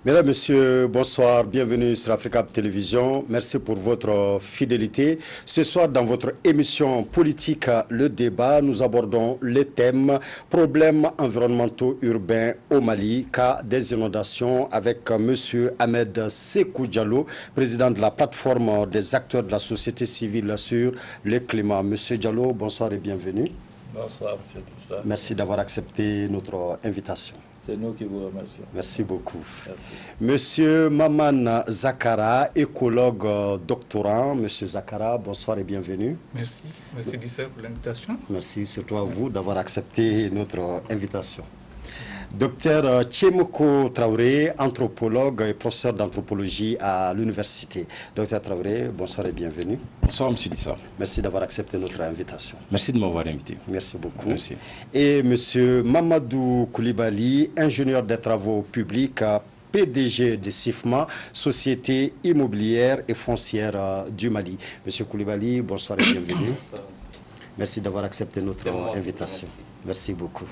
Mesdames, Messieurs, bonsoir, bienvenue sur Africa Télévision. Merci pour votre fidélité. Ce soir, dans votre émission politique, le débat, nous abordons les thèmes problèmes environnementaux urbains au Mali, cas des inondations avec Monsieur Ahmed Sékou Diallo, président de la plateforme des acteurs de la société civile sur le climat. Monsieur Diallo, bonsoir et bienvenue. Bonsoir, M. Tissa. Merci d'avoir accepté notre invitation. C'est nous qui vous remercions. Merci beaucoup. Merci. Monsieur Maman Zakara, écologue doctorant. Monsieur Zakara, bonsoir et bienvenue. Merci. Merci Tissa pour l'invitation. Merci surtout à vous d'avoir accepté notre invitation. Docteur Tchemoko Traoré, anthropologue et professeur d'anthropologie à l'université. Docteur Traoré, bonsoir et bienvenue. Bonsoir, M. Dissa. Merci d'avoir accepté notre invitation. Merci de m'avoir invité. Merci beaucoup. Merci. Et M. Mamadou Koulibaly, ingénieur des travaux publics, PDG de SIFMA, Société immobilière et foncière du Mali. M. Koulibaly, bonsoir et bienvenue. Bonsoir. Merci d'avoir accepté notre invitation. Merci beaucoup.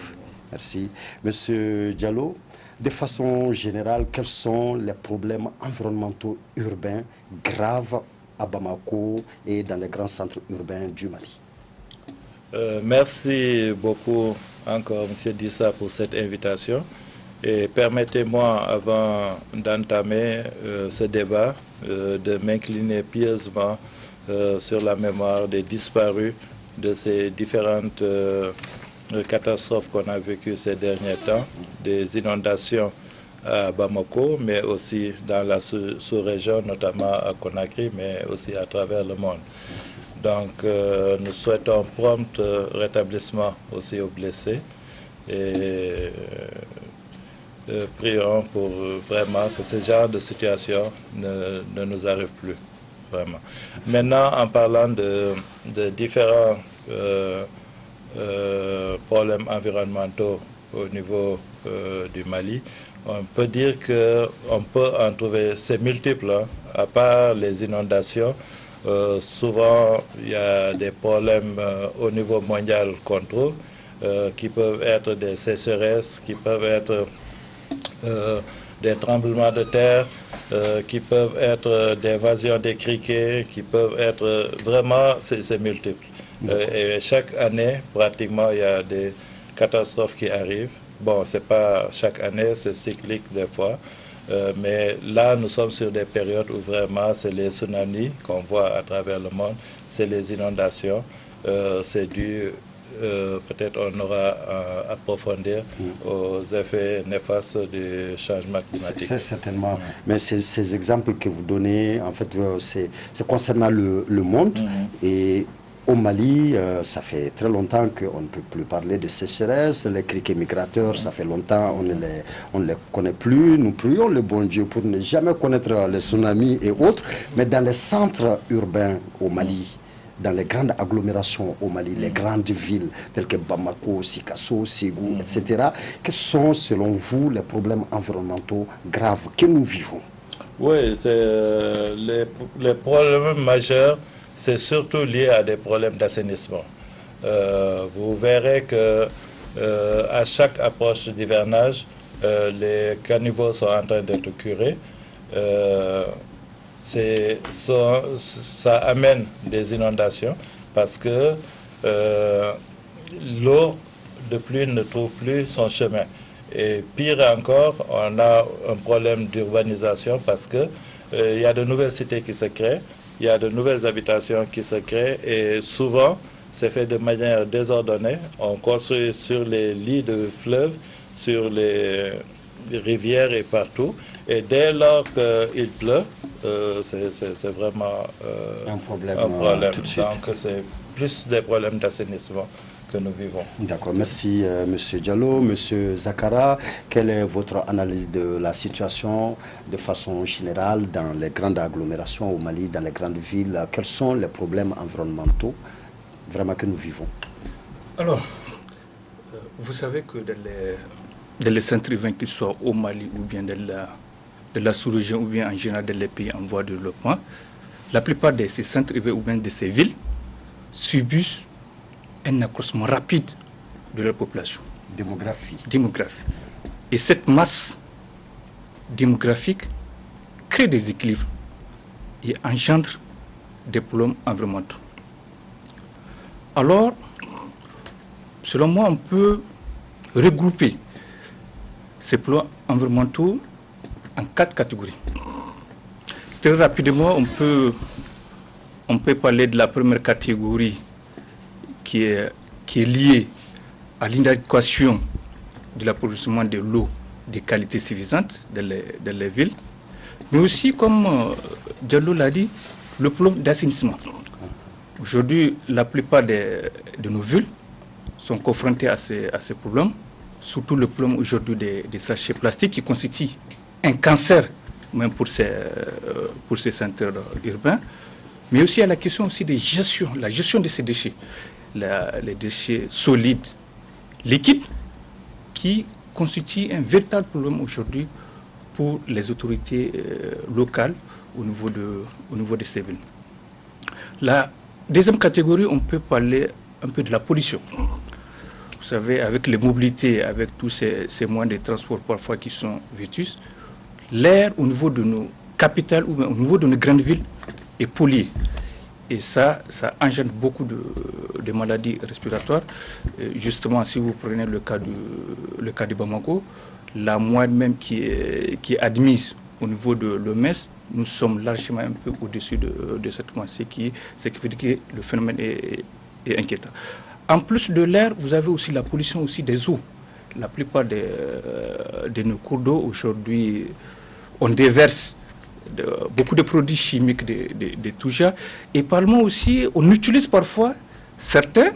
Merci. Monsieur Diallo, de façon générale, quels sont les problèmes environnementaux urbains graves à Bamako et dans les grands centres urbains du Mali? Merci beaucoup encore, M. Dissa, pour cette invitation. Et permettez-moi, avant d'entamer ce débat, de m'incliner pieusement sur la mémoire des disparus de ces différentes catastrophes qu'on a vécues ces derniers temps, des inondations à Bamako, mais aussi dans la sous-région, notamment à Conakry, mais aussi à travers le monde. Donc, nous souhaitons prompt rétablissement aussi aux blessés et prions pour vraiment que ce genre de situation ne nous arrive plus, vraiment. Maintenant, en parlant de différents problèmes environnementaux au niveau du Mali, on peut dire qu'on peut en trouver, c'est multiple, hein. À part les inondations, souvent il y a des problèmes au niveau mondial qu'on trouve, qui peuvent être des sécheresses, qui peuvent être des tremblements de terre, qui peuvent être des invasions des criquets, qui peuvent être vraiment, c'est multiple. Et chaque année, pratiquement, il y a des catastrophes qui arrivent. Bon, c'est pas chaque année, c'est cyclique des fois. Mais là, nous sommes sur des périodes où vraiment, c'est les tsunamis qu'on voit à travers le monde, c'est les inondations, c'est dû, peut-être on aura à approfondir aux effets néfastes du changement climatique. C'est certainement. Mais ces exemples que vous donnez, en fait, c'est concernant le monde. Et au Mali, ça fait très longtemps qu'on ne peut plus parler de sécheresse. Les criquets migrateurs, ça fait longtemps on ne les connaît plus. Nous prions le bon Dieu pour ne jamais connaître les tsunamis et autres. Mais dans les centres urbains au Mali, dans les grandes agglomérations au Mali, les grandes villes telles que Bamako, Sikasso, Ségou, etc., quels sont, selon vous, les problèmes environnementaux graves que nous vivons? Oui, les problèmes majeurs, c'est surtout lié à des problèmes d'assainissement. Vous verrez que à chaque approche d'hivernage, les caniveaux sont en train d'être curés. Ça amène des inondations parce que l'eau de pluie ne trouve plus son chemin. Et pire encore, on a un problème d'urbanisation parce que il y a de nouvelles cités qui se créent. Il y a de nouvelles habitations qui se créent et souvent, c'est fait de manière désordonnée. On construit sur les lits de fleuves, sur les rivières et partout. Et dès lors qu'il pleut, c'est vraiment un problème tout de suite. Donc, c'est plus des problèmes d'assainissement que nous vivons. D'accord, merci Monsieur Diallo. Monsieur Zakara, quelle est votre analyse de la situation de façon générale dans les grandes agglomérations au Mali, dans les grandes villes? Quels sont les problèmes environnementaux vraiment que nous vivons? Alors, vous savez que dans les centres urbains, qu'ils soient au Mali ou bien de la sous-région ou bien en général dans les pays en voie de développement, la plupart de ces centres urbains ou bien de ces villes subissent un accroissement rapide de leur population. Démographie. Et cette masse démographiques créent des équilibres et engendrent des problèmes environnementaux. Alors, selon moi, on peut regrouper ces problèmes environnementaux en 4 catégories. Très rapidement, on peut parler de la première catégorie qui est liée à l'inadéquation de l'approvisionnement de l'eau de qualité suffisante dans les villes, mais aussi, comme Diallo l'a dit, le problème d'assainissement. Aujourd'hui, la plupart de nos villes sont confrontées à ces problèmes, surtout le problème aujourd'hui des sachets plastiques qui constituent un cancer même pour ces centres urbains, mais aussi à la question aussi de gestion, la gestion de ces déchets, les déchets solides, liquides, qui constituent un véritable problème aujourd'hui pour les autorités locales au niveau de ces villes. La deuxième catégorie, on peut parler un peu de la pollution. Vous savez, avec les mobilités, avec tous ces moyens de transport parfois qui sont vétustes, l'air au niveau de nos capitales ou au niveau de nos grandes villes est pollué. Et ça engendre beaucoup de maladies respiratoires. Justement, si vous prenez le cas de Bamako, la moyenne même qui est admise au niveau de l'OMS, nous sommes largement un peu au-dessus de cette moyenne, ce qui veut dire que le phénomène est inquiétant. En plus de l'air, vous avez aussi la pollution aussi des eaux. La plupart de nos cours d'eau aujourd'hui, on déverse beaucoup de produits chimiques de tout genre. Et parlement aussi, on utilise parfois, certains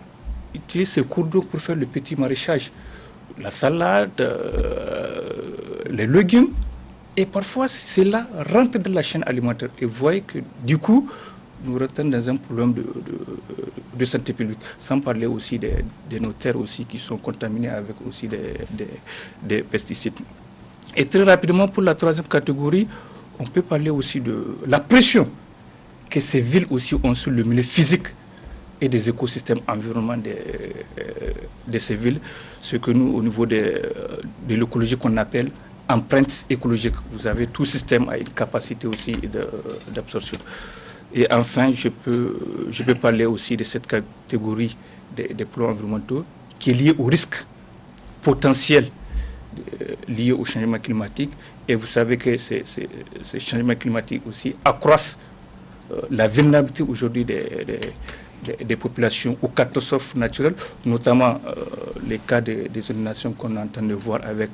utilisent ces cours d'eau pour faire le petit maraîchage. La salade, les légumes. Et parfois, cela rentre dans la chaîne alimentaire. Et vous voyez que du coup, nous rentrons dans un problème de santé publique. Sans parler aussi de nos terres aussi qui sont contaminées avec aussi des pesticides. Et très rapidement, pour la troisième catégorie, on peut parler aussi de la pression que ces villes aussi ont sur le milieu physique et des écosystèmes environnants de ces villes. Ce que nous, au niveau de l'écologie qu'on appelle empreinte écologique. Vous avez tout système a une capacité aussi d'absorption. Et enfin, je peux parler aussi de cette catégorie des problèmes environnementaux qui est liée au risque potentiel lié au changement climatique. Et vous savez que ces changements climatiques aussi accroissent la vulnérabilité aujourd'hui des populations aux catastrophes naturelles, notamment les cas des inondations qu'on est en train de voir avec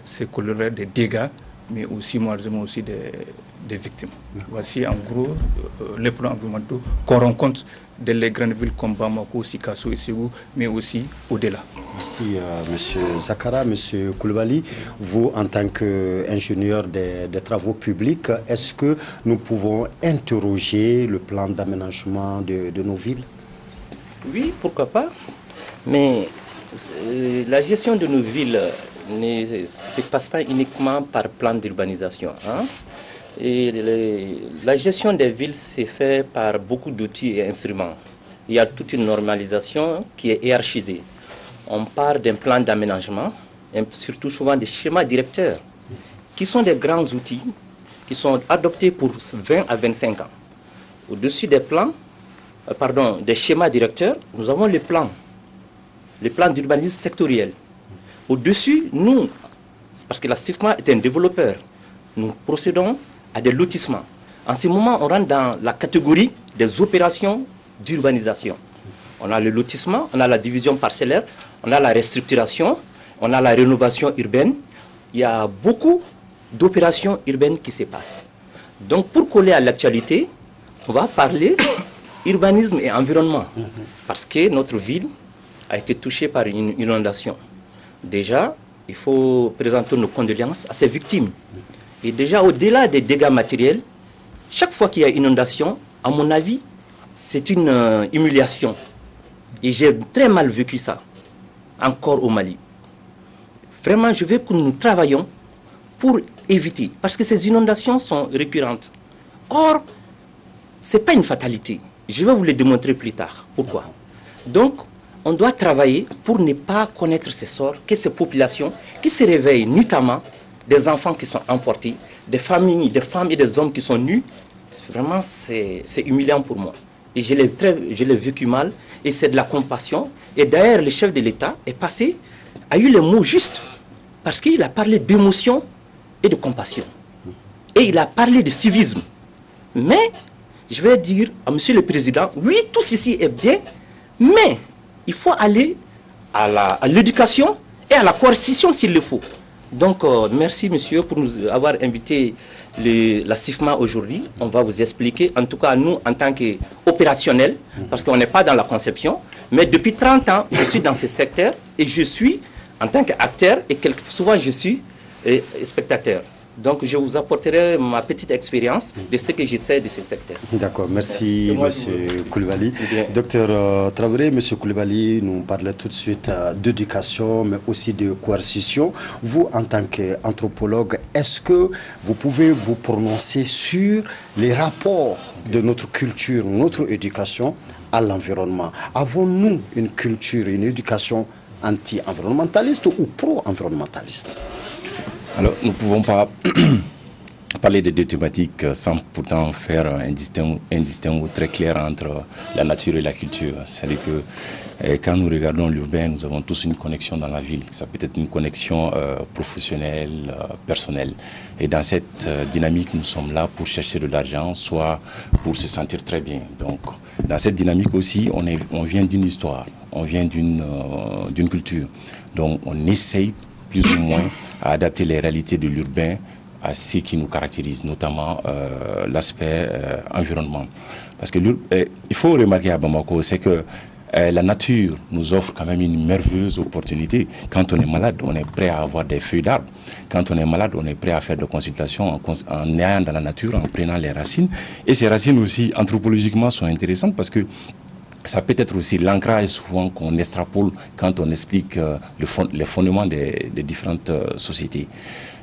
ces colères des dégâts, mais aussi malheureusement aussi des victimes. Voici en gros les problèmes environnementaux qu'on rencontre dans les grandes villes comme Bamako, Sikasso et Ségou, mais aussi au-delà. Merci M. Zakara, M. Coulibaly. Vous, en tant qu'ingénieur des travaux publics, est-ce que nous pouvons interroger le plan d'aménagement de nos villes? Oui, pourquoi pas. Mais la gestion de nos villes ne se passe pas uniquement par plan d'urbanisation. Et la gestion des villes se fait par beaucoup d'outils et instruments. Il y a toute une normalisation qui est hiérarchisée. On part d'un plan d'aménagement, et surtout souvent des schémas directeurs, qui sont des grands outils qui sont adoptés pour 20 à 25 ans. Au-dessus des plans, des schémas directeurs, nous avons les plans d'urbanisme sectoriel. Au-dessus, nous, parce que la CIFMA est un développeur, nous procédons à des lotissements. En ce moment, on rentre dans la catégorie des opérations d'urbanisation. On a le lotissement, on a la division parcellaire, on a la restructuration, on a la rénovation urbaine. Il y a beaucoup d'opérations urbaines qui se passent. Donc, pour coller à l'actualité, on va parler urbanisme et environnement. Parce que notre ville a été touchée par une inondation. Déjà, il faut présenter nos condoléances à ces victimes. Et déjà, au-delà des dégâts matériels, chaque fois qu'il y a inondation, à mon avis, c'est une humiliation. Et j'ai très mal vécu ça, encore au Mali. Vraiment, je veux que nous travaillions pour éviter, parce que ces inondations sont récurrentes. Or, ce n'est pas une fatalité. Je vais vous le démontrer plus tard. Pourquoi? Donc, on doit travailler pour ne pas connaître ces sorts, que ces populations qui se réveillent nuitamment des enfants qui sont emportés, des familles, des femmes et des hommes qui sont nus. Vraiment, c'est humiliant pour moi. Et je l'ai vécu mal, et c'est de la compassion. Et d'ailleurs, le chef de l'État a eu les mots justes, parce qu'il a parlé d'émotion et de compassion. Et il a parlé de civisme. Mais, je vais dire à Monsieur le Président, oui, tout ceci est bien, mais il faut aller à l'éducation et à la coercition s'il le faut. Donc, merci monsieur pour nous avoir invité la CIFMA aujourd'hui. On va vous expliquer, en tout cas nous en tant qu'opérationnels, parce qu'on n'est pas dans la conception, mais depuis 30 ans, je suis dans ce secteur et je suis en tant qu'acteur et souvent je suis spectateur. Donc je vous apporterai ma petite expérience de ce que je sais de ce secteur. D'accord, merci M. Coulibaly. Docteur Traoré, M. Coulibaly nous parlait tout de suite d'éducation, mais aussi de coercition. Vous, en tant qu'anthropologue, est-ce que vous pouvez vous prononcer sur les rapports de notre culture, notre éducation à l'environnement? Avons-nous une culture, une éducation anti-environnementaliste ou pro-environnementaliste? Alors, nous ne pouvons pas parler de deux thématiques sans pourtant faire un distinguo très clair entre la nature et la culture. C'est-à-dire que quand nous regardons l'urbain, nous avons tous une connexion dans la ville. Ça peut être une connexion professionnelle, personnelle. Et dans cette dynamique, nous sommes là pour chercher de l'argent, soit pour se sentir très bien. Donc, dans cette dynamique aussi, on vient d'une histoire, on vient d'une culture. Donc, on essaye plus ou moins à adapter les réalités de l'urbain à ce qui nous caractérise, notamment l'aspect environnement. Parce que il faut remarquer à Bamako, c'est que la nature nous offre quand même une merveilleuse opportunité. Quand on est malade, on est prêt à avoir des feuilles d'arbres. Quand on est malade, on est prêt à faire des consultations en ayant dans la nature, en prenant les racines. Et ces racines aussi, anthropologiquement, sont intéressantes parce que ça peut être aussi l'ancrage souvent qu'on extrapole quand on explique les fondements des différentes sociétés.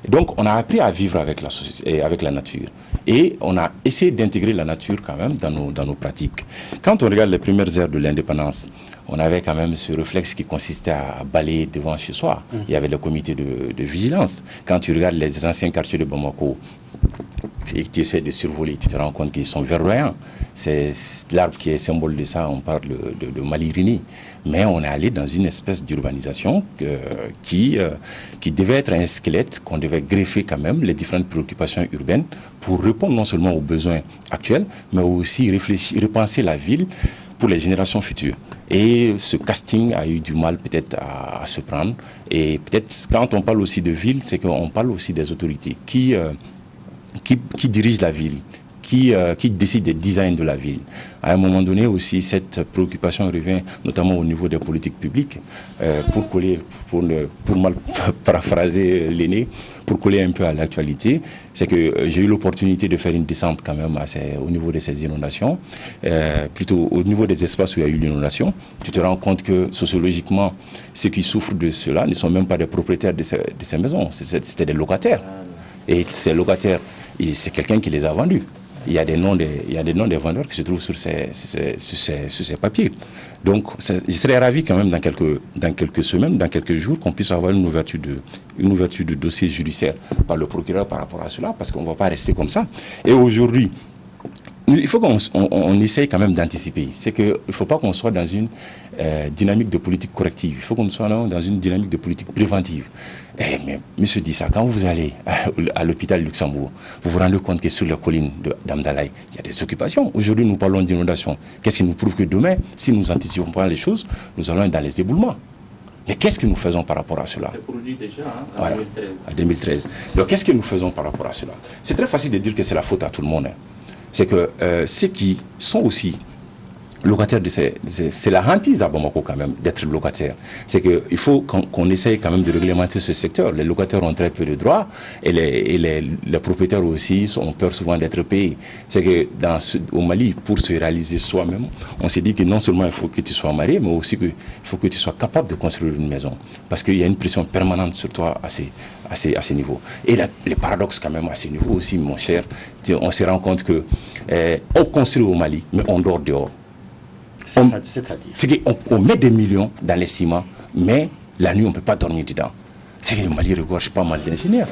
Donc on a appris à vivre avec la société, avec la nature. Et on a essayé d'intégrer la nature quand même dans nos pratiques. Quand on regarde les premières ères de l'indépendance, on avait quand même ce réflexe qui consistait à balayer devant chez soi. Il y avait le comité de vigilance. Quand tu regardes les anciens quartiers de Bamako, et que tu essaies de survoler, tu te rends compte qu'ils sont verdoyants. C'est l'arbre qui est symbole de ça, on parle de Malirini. Mais on est allé dans une espèce d'urbanisation qui devait être un squelette, qu'on devait greffer quand même les différentes préoccupations urbaines pour répondre non seulement aux besoins actuels, mais aussi repenser la ville pour les générations futures. Et ce casting a eu du mal peut-être à se prendre. Et peut-être quand on parle aussi de ville, c'est qu'on parle aussi des autorités qui dirigent la ville, qui décide des designs de la ville. À un moment donné aussi, cette préoccupation revient notamment au niveau des politiques publiques, pour mal paraphraser l'aîné, pour coller un peu à l'actualité. C'est que j'ai eu l'opportunité de faire une descente quand même au niveau de ces inondations, plutôt au niveau des espaces où il y a eu l'inondation. Tu te rends compte que sociologiquement, ceux qui souffrent de cela ne sont même pas des propriétaires de ces maisons, c'était des locataires. Et ces locataires, c'est quelqu'un qui les a vendus. Il y a des noms des vendeurs qui se trouvent sur ces papiers. Donc, je serais ravi quand même dans quelques semaines, dans quelques jours, qu'on puisse avoir une ouverture de dossier judiciaire par le procureur par rapport à cela, parce qu'on ne va pas rester comme ça. Et aujourd'hui, il faut qu'on essaye quand même d'anticiper. C'est qu'il ne faut pas qu'on soit dans une dynamique de politique corrective. Il faut qu'on soit dans une dynamique de politique préventive. Mais monsieur dit ça, quand vous allez à l'hôpital Luxembourg, vous vous rendez compte que sur les collines d'Amdalaï, il y a des occupations. Aujourd'hui, nous parlons d'inondation. Qu'est-ce qui nous prouve que demain, si nous n'anticipons pas les choses, nous allons être dans les éboulements. Mais qu'est-ce que nous faisons par rapport à cela? C'est produit déjà en voilà, 2013. En 2013. Donc qu'est-ce que nous faisons par rapport à cela? C'est très facile de dire que c'est la faute à tout le monde. C'est que ceux qui sont aussi locataires c'est la hantise à Bamako quand même d'être locataire. C'est qu'il faut qu'on essaye quand même de réglementer ce secteur. Les locataires ont très peu de droits et les propriétaires aussi ont peur souvent d'être payés. C'est que au Mali, pour se réaliser soi-même, on s'est dit que non seulement il faut que tu sois marié, mais aussi qu'il faut que tu sois capable de construire une maison. Parce qu'il y a une pression permanente sur toi à ce niveau. Et le paradoxe quand même à ce niveau aussi, mon cher, on se rend compte que on construit au Mali, mais on dort dehors. C'est qu'on met des millions dans les ciments, mais la nuit, on ne peut pas dormir dedans. C'est que le Mali regorge pas mal d'ingénieurs.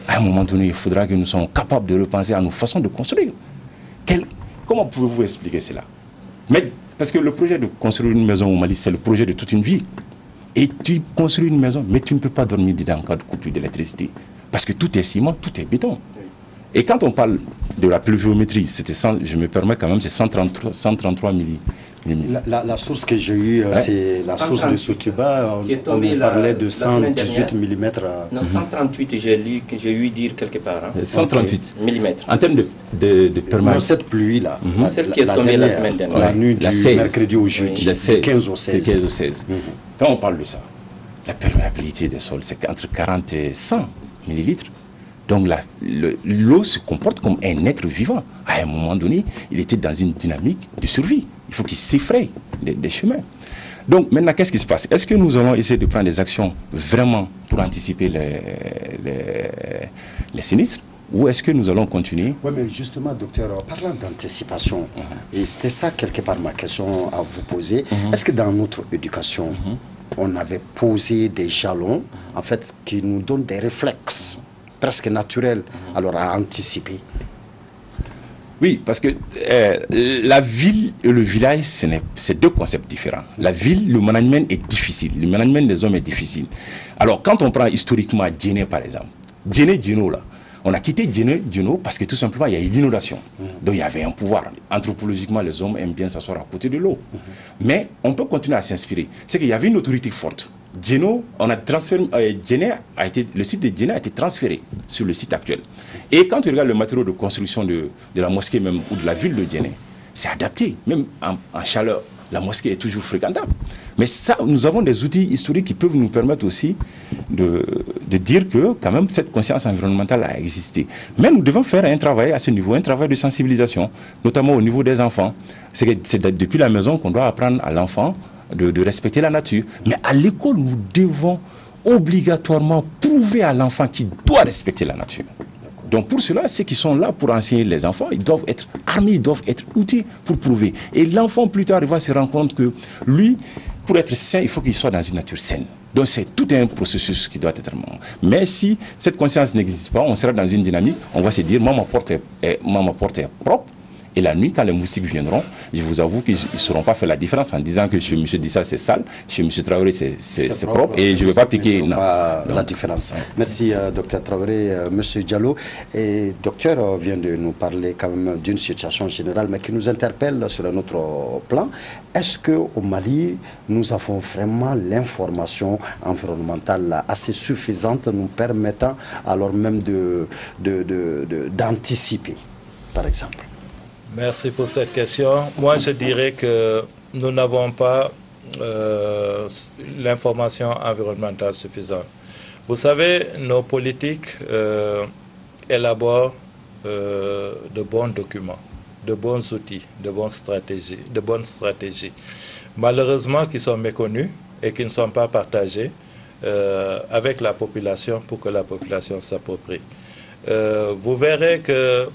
À un moment donné, il faudra que nous soyons capables de repenser à nos façons de construire. Comment pouvez-vous expliquer cela? Mais, parce que le projet de construire une maison au Mali, c'est le projet de toute une vie. Et tu construis une maison, mais tu ne peux pas dormir dedans en cas de coupure d'électricité. Parce que tout est ciment, tout est béton. Et quand on parle de la pluviométrie, je me permets quand même, c'est 133 millimètres. La source que j'ai eue, c'est la source de Sotuba. On nous parlait de 118 mm. Non, 138, j'ai eu dire quelque part. 138 mm. En termes de permanence. Cette pluie-là, celle qui est tombée la semaine dernière. La nuit du mercredi au jeudi, du 15 au 16. 15 au 16. Quand on parle de ça, la perméabilité des sols, c'est entre 40 et 100 millilitres. Donc l'eau se comporte comme un être vivant. À un moment donné, il était dans une dynamique de survie. Il faut qu'il s'effraie des chemins. Donc maintenant, qu'est-ce qui se passe? Est-ce que nous allons essayer de prendre des actions vraiment pour anticiper les sinistres? Ou est-ce que nous allons continuer? Oui, mais justement, docteur, parlant d'anticipation, et c'était ça quelque part ma question à vous poser, est-ce que dans notre éducation, on avait posé des jalons, en fait, qui nous donnent des réflexes presque naturels, alors à anticiper? Oui, parce que la ville et le village, c'est deux concepts différents. La ville, le management est difficile. Le management des hommes est difficile. Alors, quand on prend historiquement Djéné, par exemple, Djéné-Djéno, là, on a quitté Djéné-Djéno parce que tout simplement, il y a eu l'inondation. Donc, il y avait un pouvoir. Anthropologiquement, les hommes aiment bien s'asseoir à côté de l'eau. Mais on peut continuer à s'inspirer. C'est qu'il y avait une autorité forte. Djéno, on a transféré, le site de Djéné a été transféré sur le site actuel. Et quand tu regardes le matériau de construction de la mosquée même, ou de la ville de Djéné, c'est adapté. Même en chaleur, la mosquée est toujours fréquentable. Mais ça, nous avons des outils historiques qui peuvent nous permettre aussi de dire que quand même cette conscience environnementale a existé. Mais nous devons faire un travail à ce niveau, un travail de sensibilisation, notamment au niveau des enfants. C'est depuis la maison qu'on doit apprendre à l'enfant de respecter la nature. Mais à l'école, nous devons obligatoirement prouver à l'enfant qu'il doit respecter la nature. Donc pour cela, ceux qui sont là pour enseigner les enfants, ils doivent être armés, ils doivent être outillés pour prouver. Et l'enfant plus tard, il va se rendre compte que lui, pour être sain, il faut qu'il soit dans une nature saine. Donc c'est tout un processus qui doit être... Mais si cette conscience n'existe pas, on sera dans une dynamique, on va se dire, moi ma porte est propre. Et la nuit, quand les moustiques viendront, je vous avoue qu'ils ne sauront pas faire la différence en disant que chez M. Dissa c'est sale, chez M. Traoré c'est propre et je ne vais pas piquer. Non. La différence. Merci, docteur Traoré. Monsieur Diallo, et docteur vient de nous parler quand même d'une situation générale, mais qui nous interpelle sur un autre plan. Est-ce qu'au Mali, nous avons vraiment l'information environnementale assez suffisante, nous permettant alors même d'anticiper, par exemple? Merci pour cette question. Moi, je dirais que nous n'avons pas l'information environnementale suffisante. Vous savez, nos politiques élaborent de bons documents, de bons outils, de bonnes stratégies. Malheureusement, qui sont méconnus et qui ne sont pas partagés avec la population pour que la population s'approprie. Vous verrez que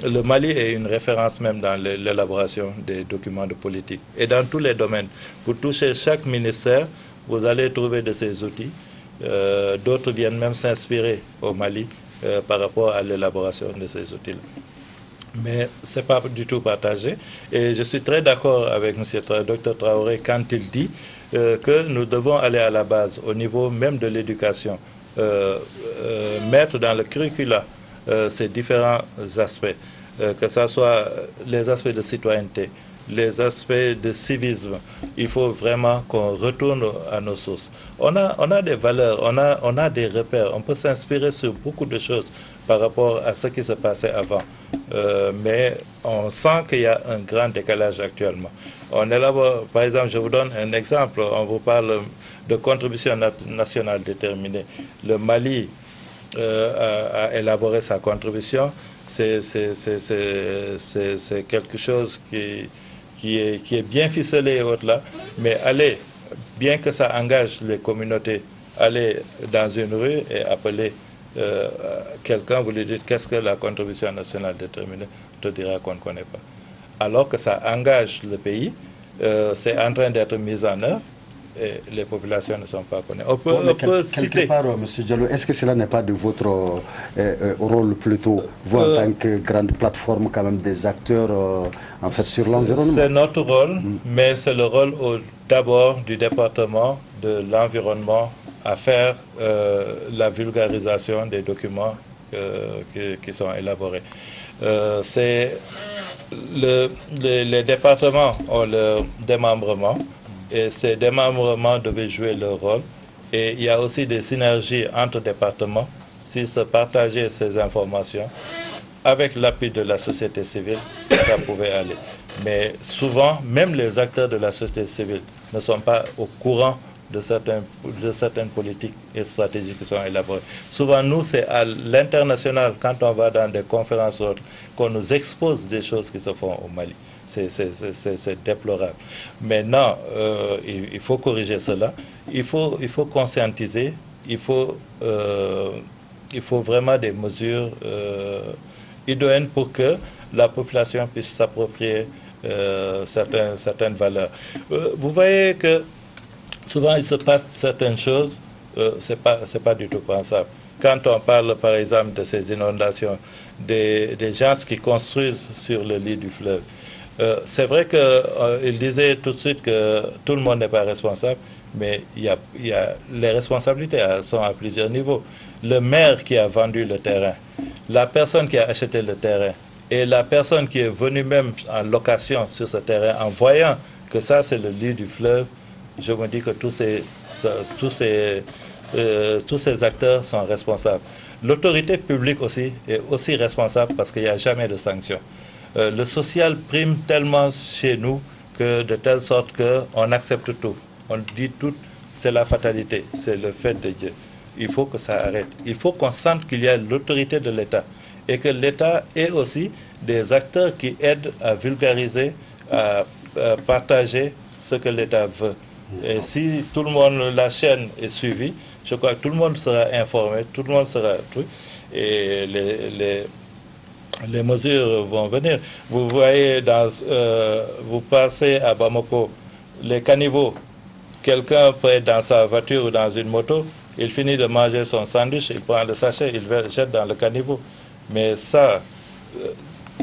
le Mali est une référence même dans l'élaboration des documents de politique. Et dans tous les domaines, vous touchez chaque ministère, vous allez trouver de ces outils. D'autres viennent même s'inspirer au Mali par rapport à l'élaboration de ces outils-là. Mais ce n'est pas du tout partagé. Et je suis très d'accord avec M. Dr Traoré quand il dit que nous devons aller à la base, au niveau même de l'éducation, mettre dans le curricula ces différents aspects, que ce soit les aspects de citoyenneté, les aspects de civisme. Il faut vraiment qu'on retourne à nos sources. On a des valeurs, on a des repères, on peut s'inspirer sur beaucoup de choses par rapport à ce qui se passait avant. Mais on sent qu'il y a un grand décalage actuellement. On élabore, par exemple, je vous donne un exemple, on vous parle de contribution nationale déterminée. Le Mali a élaboré sa contribution, c'est quelque chose qui est bien ficelé et autres là, mais allez, bien que ça engage les communautés, aller dans une rue et appeler quelqu'un, vous lui dites qu'est-ce que la contribution nationale déterminée, on te dira qu'on ne connaît pas. Alors que ça engage le pays, c'est en train d'être mis en œuvre, et les populations ne sont pas connues. Quelque part, M. Diallo, est-ce que cela n'est pas de votre rôle plutôt, vous en tant que grande plateforme quand même des acteurs en fait sur l'environnement? C'est notre rôle, mais c'est le rôle d'abord du département de l'environnement à faire la vulgarisation des documents qui sont élaborés. Les départements ont leur démembrement et ces démembrements devaient jouer leur rôle. Et il y a aussi des synergies entre départements. S'ils se partageaient ces informations, avec l'appui de la société civile, ça pouvait aller. Mais souvent, même les acteurs de la société civile ne sont pas au courant de certaines politiques et stratégies qui sont élaborées. Souvent, nous, c'est à l'international, quand on va dans des conférences autres, qu'on nous expose des choses qui se font au Mali. C'est déplorable. Maintenant, il faut corriger cela. Il faut conscientiser. Il faut vraiment des mesures idoines pour que la population puisse s'approprier certaines valeurs. Vous voyez que souvent, il se passe certaines choses, c'est pas du tout pensable. Quand on parle, par exemple, de ces inondations, des gens qui construisent sur le lit du fleuve, c'est vrai qu'il disait tout de suite que tout le monde n'est pas responsable, mais les responsabilités sont à plusieurs niveaux. Le maire qui a vendu le terrain, la personne qui a acheté le terrain, et la personne qui est venue même en location sur ce terrain, en voyant que ça, c'est le lit du fleuve, je me dis que tous ces acteurs sont responsables. L'autorité publique aussi est aussi responsable parce qu'il n'y a jamais de sanctions. Le social prime tellement chez nous que de telle sorte qu'on accepte tout. On dit tout, c'est la fatalité, c'est le fait de Dieu. Il faut que ça arrête. Il faut qu'on sente qu'il y a l'autorité de l'État et que l'État ait aussi des acteurs qui aident à vulgariser, à partager ce que l'État veut. Et si tout le monde, la chaîne est suivie, je crois que tout le monde sera informé, tout le monde sera truc, et les mesures vont venir. Vous voyez, vous passez à Bamako, les caniveaux, quelqu'un peut être dans sa voiture ou dans une moto, il finit de manger son sandwich, il prend le sachet, il le jette dans le caniveau. Mais ça,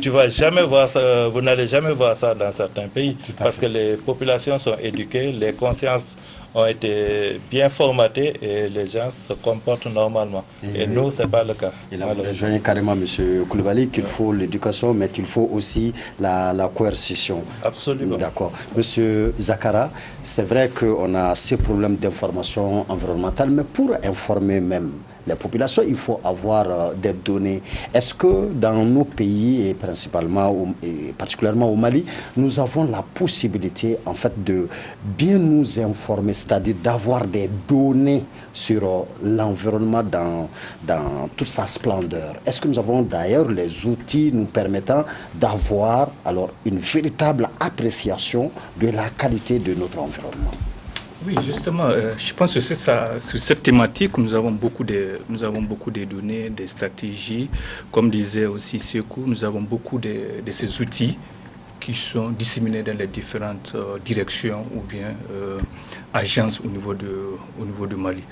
tu vas jamais voir ça, vous n'allez jamais voir ça dans certains pays parce que les populations sont éduquées, les consciences ont été bien formatées et les gens se comportent normalement. Et nous, ce n'est pas le cas. Et là, vous rejoignez carrément M. Coulibaly qu'il faut l'éducation, mais qu'il faut aussi la coercition. Absolument. D'accord. M. Zakara, c'est vrai qu'on a ces problèmes d'information environnementale, mais pour informer même les populations, il faut avoir des données. Est-ce que dans nos pays, et principalement et particulièrement au Mali, nous avons la possibilité en fait de bien nous informer, c'est-à-dire d'avoir des données sur l'environnement dans toute sa splendeur? Est-ce que nous avons d'ailleurs les outils nous permettant d'avoir alors une véritable appréciation de la qualité de notre environnement? Oui, justement, je pense que c'est ça. Sur cette thématique, nous avons beaucoup de données, des stratégies. Comme disait aussi Sekou, nous avons beaucoup de ces outils qui sont disséminés dans les différentes directions ou bien agences au niveau de Mali.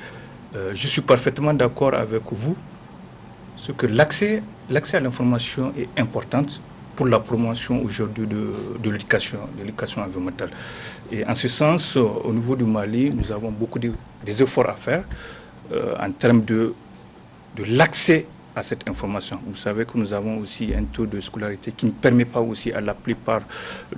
Je suis parfaitement d'accord avec vous, parce que l'accès à l'information est important pour la promotion aujourd'hui de l'éducation environnementale. Et en ce sens, au niveau du Mali, nous avons beaucoup des efforts à faire en termes de l'accès à cette information. Vous savez que nous avons aussi un taux de scolarité qui ne permet pas aussi à la plupart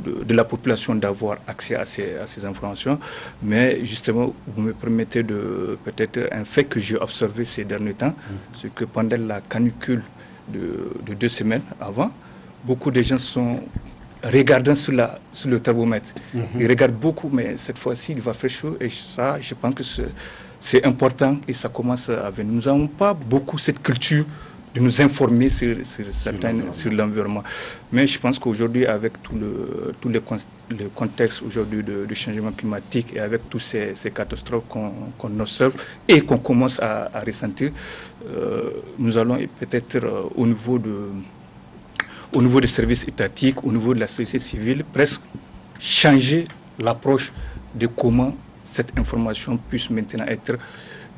de la population d'avoir accès à ces informations. Mais justement, vous me permettez peut-être un fait que j'ai observé ces derniers temps, c'est que pendant la canicule de 2 semaines avant, beaucoup de gens sont regardant sur le thermomètre. Ils regardent beaucoup, mais cette fois-ci, il va faire chaud. Et ça, je pense que c'est important et ça commence à venir. Nous n'avons pas beaucoup cette culture de nous informer sur l'environnement. Mais je pense qu'aujourd'hui, avec tout le contexte aujourd'hui de changement climatique et avec toutes ces catastrophes qu'on observe et qu'on commence à ressentir, nous allons peut-être au niveau des services étatiques, au niveau de la société civile, presque changer l'approche de comment cette information puisse maintenant être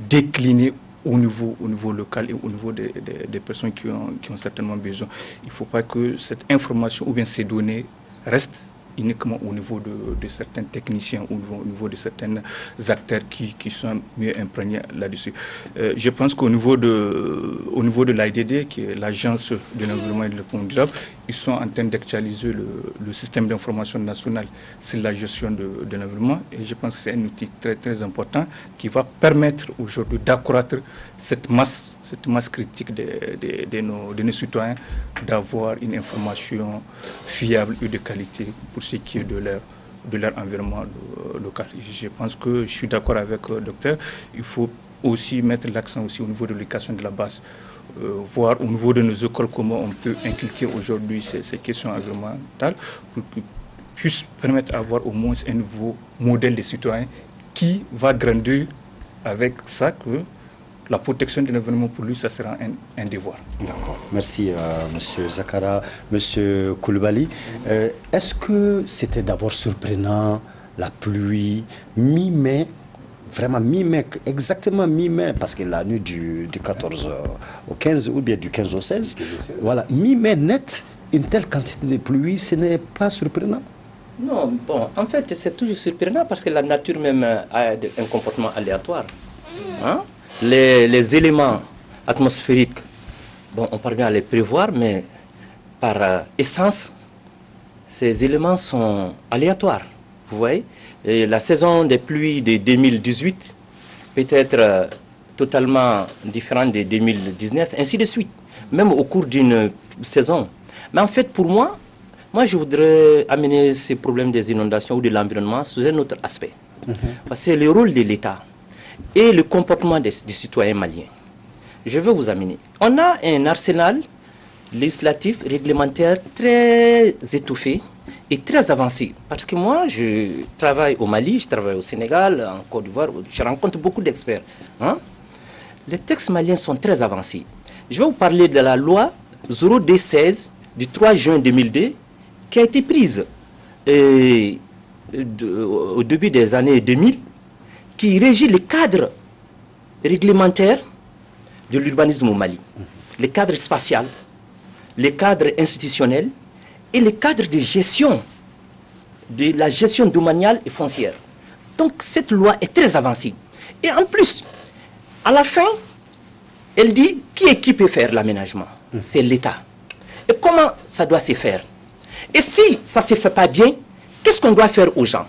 déclinée au niveau local et au niveau des personnes qui ont certainement besoin. Il ne faut pas que cette information ou bien ces données restent uniquement au niveau de certains techniciens ou au niveau de certains acteurs qui sont mieux imprégnés là-dessus. Je pense qu'au niveau de l'AIDD, qui est l'Agence de l'environnement et de développement durable, ils sont en train d'actualiser le système d'information national sur la gestion de l'environnement, et je pense que c'est un outil très très important qui va permettre aujourd'hui d'accroître cette masse critique de nos citoyens, d'avoir une information fiable et de qualité pour ce qui est de leur environnement local. Je pense que je suis d'accord avec le docteur. Il faut aussi mettre l'accent aussi au niveau de l'éducation de la base, voir au niveau de nos écoles comment on peut inculquer aujourd'hui ces questions environnementales pour qu'ils puissent permettre d'avoir au moins un nouveau modèle de citoyen qui va grandir avec ça, que la protection de l'environnement pour lui, ça sera un devoir. D'accord. Merci, M. Zakara. M. Coulibaly, est-ce que c'était d'abord surprenant, la pluie, mi-mai, vraiment mi-mai, exactement mi-mai, parce que la nuit du 14 au 15, ou bien du 15 au 16, voilà, mi-mai net, une telle quantité de pluie, ce n'est pas surprenant? Non, bon, en fait, c'est toujours surprenant parce que la nature même a un comportement aléatoire. Hein? Les éléments atmosphériques, bon, on parvient à les prévoir, mais par essence, ces éléments sont aléatoires. Vous voyez, et la saison des pluies de 2018 peut être totalement différente de 2019, ainsi de suite, même au cours d'une saison. Mais en fait, pour moi, je voudrais amener ces problèmes des inondations ou de l'environnement sous un autre aspect. Parce que c'est le rôle de l'État et le comportement des citoyens maliens. Je vais vous amener. On a un arsenal législatif, réglementaire très étoffé et très avancé. Parce que moi, je travaille au Mali, je travaille au Sénégal, en Côte d'Ivoire, je rencontre beaucoup d'experts. Hein? Les textes maliens sont très avancés. Je vais vous parler de la loi 0D16 du 3 juin 2002 qui a été prise au début des années 2000, qui régit le cadre réglementaire de l'urbanisme au Mali, le cadre spatial, le cadre institutionnel et le cadre de gestion, de la gestion domaniale et foncière. Donc cette loi est très avancée. Et en plus, à la fin, elle dit qui peut faire l'aménagement? C'est l'État. Et comment ça doit se faire? Et si ça ne se fait pas bien, qu'est-ce qu'on doit faire aux gens?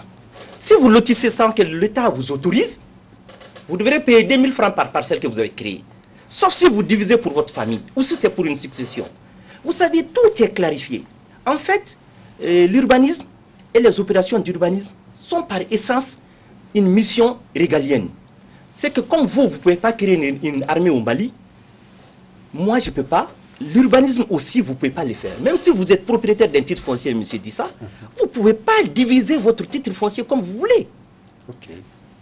Si vous lotissez sans que l'État vous autorise, vous devrez payer 2 000 francs par parcelle que vous avez créée. Sauf si vous divisez pour votre famille ou si c'est pour une succession. Vous savez, tout est clarifié. En fait, l'urbanisme et les opérations d'urbanisme sont par essence une mission régalienne. C'est que comme vous ne pouvez pas créer une armée au Mali, moi je ne peux pas. L'urbanisme aussi, vous ne pouvez pas le faire. Même si vous êtes propriétaire d'un titre foncier, monsieur dit ça, vous ne pouvez pas diviser votre titre foncier comme vous voulez.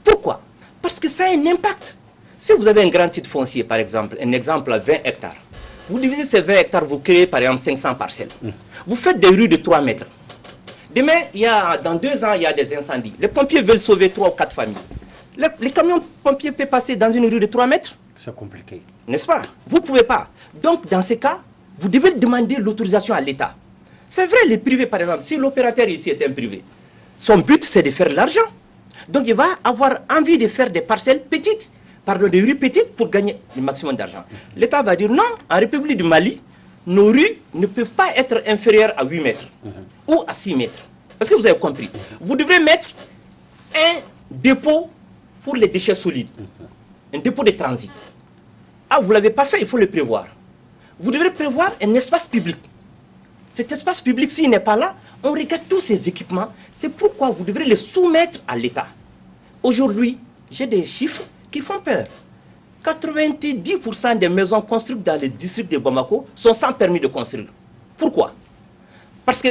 Pourquoi? Parce que ça a un impact. Si vous avez un grand titre foncier, par exemple, un exemple à 20 hectares, vous divisez ces 20 hectares, vous créez par exemple 500 parcelles. Vous faites des rues de 3 mètres. Demain, dans 2 ans, il y a des incendies. Les pompiers veulent sauver 3 ou 4 familles. Les camions pompiers peuvent passer dans une rue de 3 mètres? C'est compliqué. N'est-ce pas? Vous ne pouvez pas. Donc, dans ces cas, vous devez demander l'autorisation à l'État. C'est vrai, les privés, par exemple, si l'opérateur ici est un privé, son but, c'est de faire de l'argent. Donc, il va avoir envie de faire des parcelles petites, des rues petites pour gagner le maximum d'argent. L'État va dire non, en République du Mali, nos rues ne peuvent pas être inférieures à 8 mètres ou à 6 mètres. Est-ce que vous avez compris? Vous devrez mettre un dépôt pour les déchets solides, un dépôt de transit. Ah, vous ne l'avez pas fait, il faut le prévoir. Vous devrez prévoir un espace public. Cet espace public, s'il n'est pas là, on regarde tous ces équipements. C'est pourquoi vous devrez les soumettre à l'État. Aujourd'hui, j'ai des chiffres qui font peur. 90% des maisons construites dans le district de Bamako sont sans permis de construire. Pourquoi? Parce que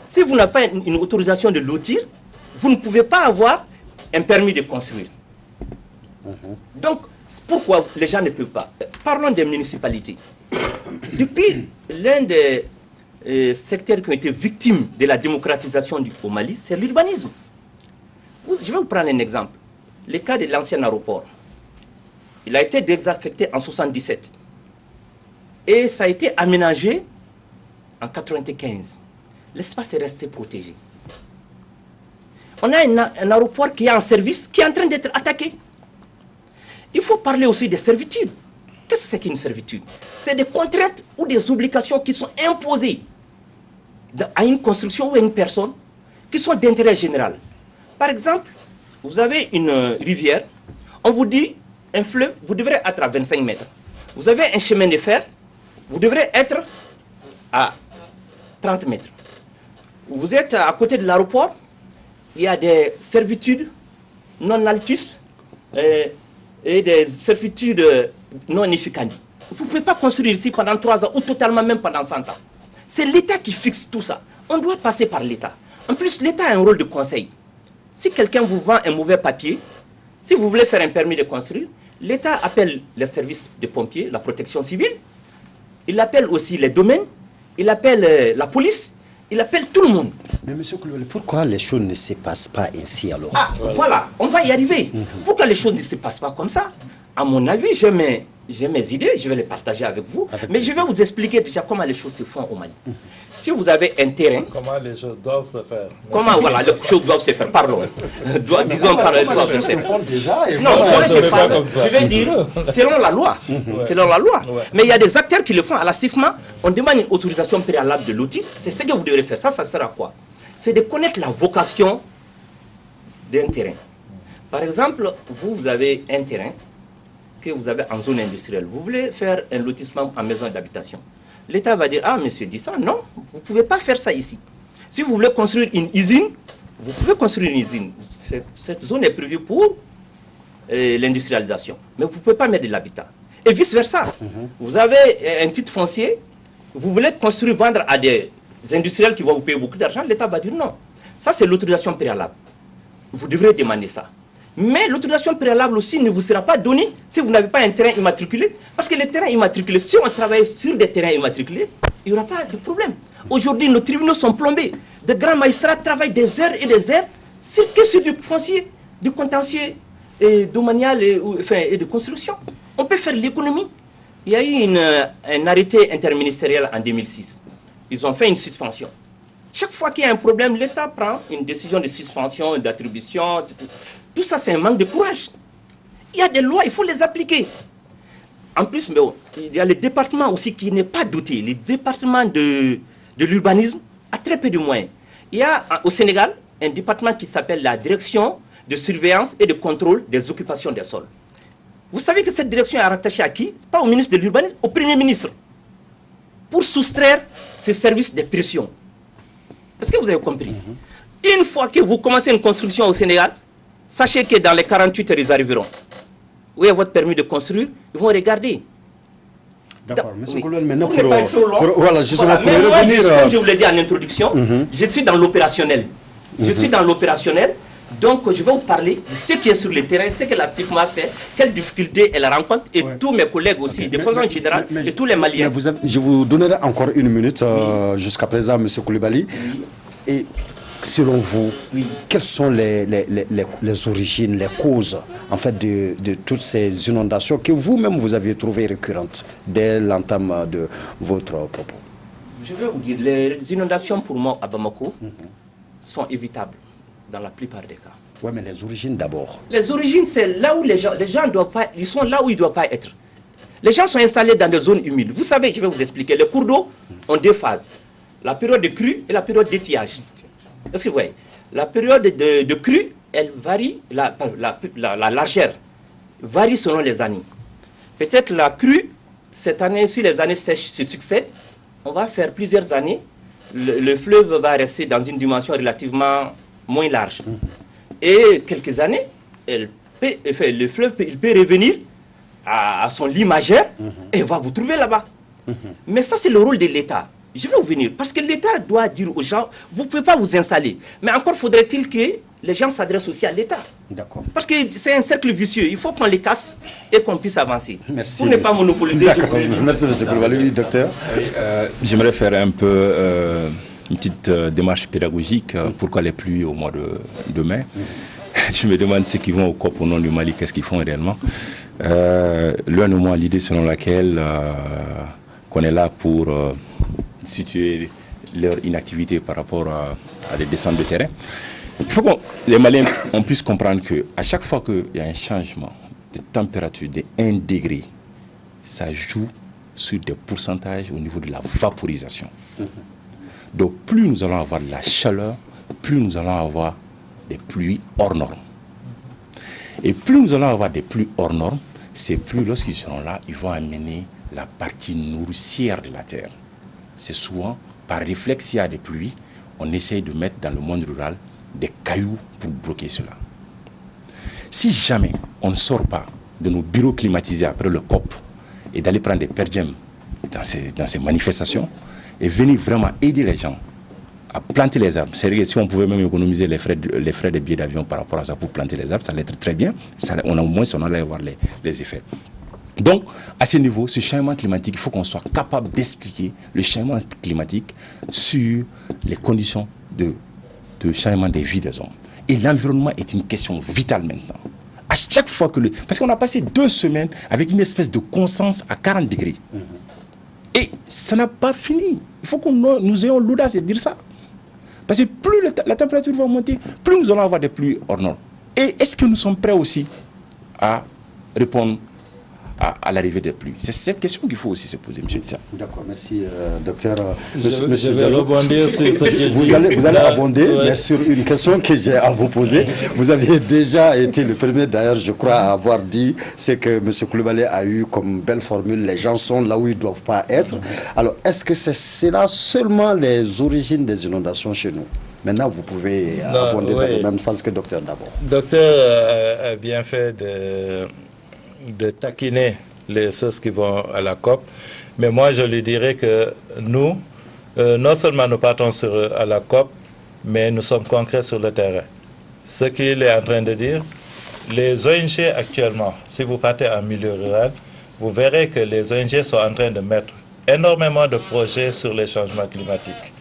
si vous n'avez pas une autorisation de lotir, vous ne pouvez pas avoir un permis de construire. Donc, pourquoi les gens ne peuvent pas? Parlons des municipalités. Depuis l'un des secteurs qui ont été victimes de la démocratisation au Mali, c'est l'urbanisme. Je vais vous prendre un exemple. le cas de l'ancien aéroport. Il a été désaffecté en 1977. Et ça a été aménagé en 1995. L'espace est resté protégé. On a un aéroport qui est en service, qui est en train d'être attaqué. Il faut parler aussi des servitudes. Qu'est-ce que c'est qu'une servitude? C'est des contraintes ou des obligations qui sont imposées à une construction ou à une personne qui sont d'intérêt général. Par exemple, vous avez une rivière, on vous dit, un fleuve, vous devrez être à 25 mètres. Vous avez un chemin de fer, vous devrez être à 30 mètres. Vous êtes à côté de l'aéroport, il y a des servitudes non altus et des servitudes non efficaces. Vous ne pouvez pas construire ici pendant 3 ans ou totalement même pendant 100 ans. C'est l'État qui fixe tout ça. On doit passer par l'État. En plus, l'État a un rôle de conseil. Si quelqu'un vous vend un mauvais papier, si vous voulez faire un permis de construire, l'État appelle les services de pompiers, la protection civile, il appelle aussi les domaines, il appelle la police, il appelle tout le monde. Mais M. Koulibaly, pourquoi les choses ne se passent pas ainsi alors? Ah, voilà, on va y arriver. Pourquoi les choses ne se passent pas comme ça? À mon avis, j'ai mes idées, je vais les partager avec vous. Mais je vais vous expliquer déjà comment les choses se font au Mali. Si vous avez un terrain... Comment les choses doivent se faire. Comment, voilà, les choses doivent se faire, pardon. Disons par les choses se faire. Déjà, non, moi, je vais dire, selon la loi. Selon la loi. Mais il y a des acteurs qui le font. À la CIFMA, on demande une autorisation préalable de l'outil. C'est ce que vous devrez faire. Ça sert à quoi? C'est de connaître la vocation d'un terrain. Par exemple, vous avez un terrain que vous avez en zone industrielle. Vous voulez faire un lotissement en maison d'habitation. L'État va dire, ah, monsieur dit ça, non, vous ne pouvez pas faire ça ici. Si vous voulez construire une usine, vous pouvez construire une usine. Cette zone est prévue pour l'industrialisation. Mais vous ne pouvez pas mettre de l'habitat. Et vice-versa. Vous avez un titre foncier, vous voulez construire, vendre à des industriels qui vont vous payer beaucoup d'argent, l'État va dire non. Ça, c'est l'autorisation préalable. Vous devrez demander ça. Mais l'autorisation préalable aussi ne vous sera pas donnée si vous n'avez pas un terrain immatriculé. Parce que les terrains immatriculés, si on travaille sur des terrains immatriculés, il n'y aura pas de problème. Aujourd'hui, nos tribunaux sont plombés. De grands magistrats travaillent des heures et des heures que sur du foncier, du contentieux domanial et de construction. On peut faire l'économie. Il y a eu un arrêté interministériel en 2006. Ils ont fait une suspension. Chaque fois qu'il y a un problème, l'État prend une décision de suspension, d'attribution. Tout ça, c'est un manque de courage. Il y a des lois, il faut les appliquer. En plus, mais il y a le département aussi qui n'est pas doté. Le département de l'urbanisme a très peu de moyens. Il y a au Sénégal un département qui s'appelle la direction de surveillance et de contrôle des occupations des sols. Vous savez que cette direction est rattachée à qui? Pas au ministre de l'urbanisme, au Premier ministre. Pour soustraire ces services de pression. Est-ce que vous avez compris? Une fois que vous commencez une construction au Sénégal, sachez que dans les 48 heures, ils arriveront. Où est votre permis de construire? Ils vont regarder. D'accord, M. Koulibaly, maintenant pour voilà, justement, pour moi, revenir... comme je vous l'ai dit en introduction, je suis dans l'opérationnel. Je suis dans l'opérationnel, donc je vais vous parler de ce qui est sur le terrain, ce que la CIFMA fait, quelles difficultés elle rencontre, et tous mes collègues aussi, de façon générale, et tous les Maliens. Je vous donnerai encore une minute jusqu'à présent, M. Koulibaly. Et selon vous, quelles sont les origines, les causes en fait, de toutes ces inondations que vous-même vous aviez trouvées récurrentes dès l'entame de votre propos? Je vais vous dire, les inondations pour moi à Bamako sont évitables dans la plupart des cas. Oui, mais les origines d'abord. Les origines, c'est là où les gens doivent pas, ils sont là où ils ne doivent pas être. Les gens sont installés dans des zones humides. Vous savez, je vais vous expliquer, les cours d'eau ont 2 phases. La période de crue et la période d'étiage. Est-ce que vous voyez? La période de crue, elle varie, la largeur varie selon les années. Peut-être la crue, cette année, si les années sèches se succèdent, on va faire plusieurs années. Le fleuve va rester dans une dimension relativement moins large. Et quelques années, le fleuve il peut revenir à son lit majeur et va vous trouver là-bas. Mais ça, c'est le rôle de l'État. Je vais vous venir, parce que l'État doit dire aux gens, vous ne pouvez pas vous installer. Mais encore faudrait-il que les gens s'adressent aussi à l'État. D'accord. Parce que c'est un cercle vicieux. Il faut qu'on les casse et qu'on puisse avancer. Merci. Pour ne pas monopoliser. Merci, M. Koulibaly. Docteur. J'aimerais faire un peu une petite démarche pédagogique. Pourquoi les pluies au mois de mai? je me demande ceux qui vont au COP au nom du Mali, qu'est-ce qu'ils font réellement. L'un de moi, l'idée selon laquelle qu'on est là pour situer leur inactivité par rapport à des descentes de terrain. Il faut que les Maliens on puisse comprendre qu'à chaque fois qu'il y a un changement de température de 1 degré, ça joue sur des pourcentages au niveau de la vaporisation. Donc plus nous allons avoir de la chaleur, plus nous allons avoir des pluies hors normes. Et plus nous allons avoir des pluies hors normes, c'est plus lorsqu'ils seront là, ils vont amener la partie nourricière de la terre. C'est souvent, par réflexe, s'il y a des pluies, on essaye de mettre dans le monde rural des cailloux pour bloquer cela. Si jamais on ne sort pas de nos bureaux climatisés après le COP et d'aller prendre des per-diem dans ces manifestations et venir vraiment aider les gens à planter les arbres. C'est vrai que si on pouvait même économiser les frais de billets d'avion par rapport à ça pour planter les arbres, ça allait être très bien. On a au moins, on allait voir les effets. Donc, à ce niveau, ce changement climatique, il faut qu'on soit capable d'expliquer le changement climatique sur les conditions de changement des vies des hommes. Et l'environnement est une question vitale maintenant. À chaque fois que parce qu'on a passé 2 semaines avec une espèce de constance à 40 degrés. Et ça n'a pas fini. Il faut que nous ayons l'audace de dire ça. Parce que plus la température va monter, plus nous allons avoir des pluies hors normes. Et est-ce que nous sommes prêts aussi à répondre à l'arrivée des pluies? C'est cette question qu'il faut aussi se poser, M. Tissa. D'accord, merci, docteur. Je vais rebondir sur ce que vous allez abonder, mais sur une question que j'ai à vous poser. Vous avez déjà été le premier, d'ailleurs, je crois, à avoir dit ce que M. Coulibaly a eu comme belle formule, les gens sont là où ils ne doivent pas être. Alors, est-ce que c'est là seulement les origines des inondations chez nous? Maintenant, vous pouvez abonder dans le même sens que le docteur d'abord. Le docteur a bien fait de taquiner ceux qui vont à la COP. Mais moi, je lui dirais que nous, non seulement nous partons à la COP, mais nous sommes concrets sur le terrain. Ce qu'il est en train de dire, les ONG actuellement, si vous partez en milieu rural, vous verrez que les ONG sont en train de mettre énormément de projets sur les changements climatiques.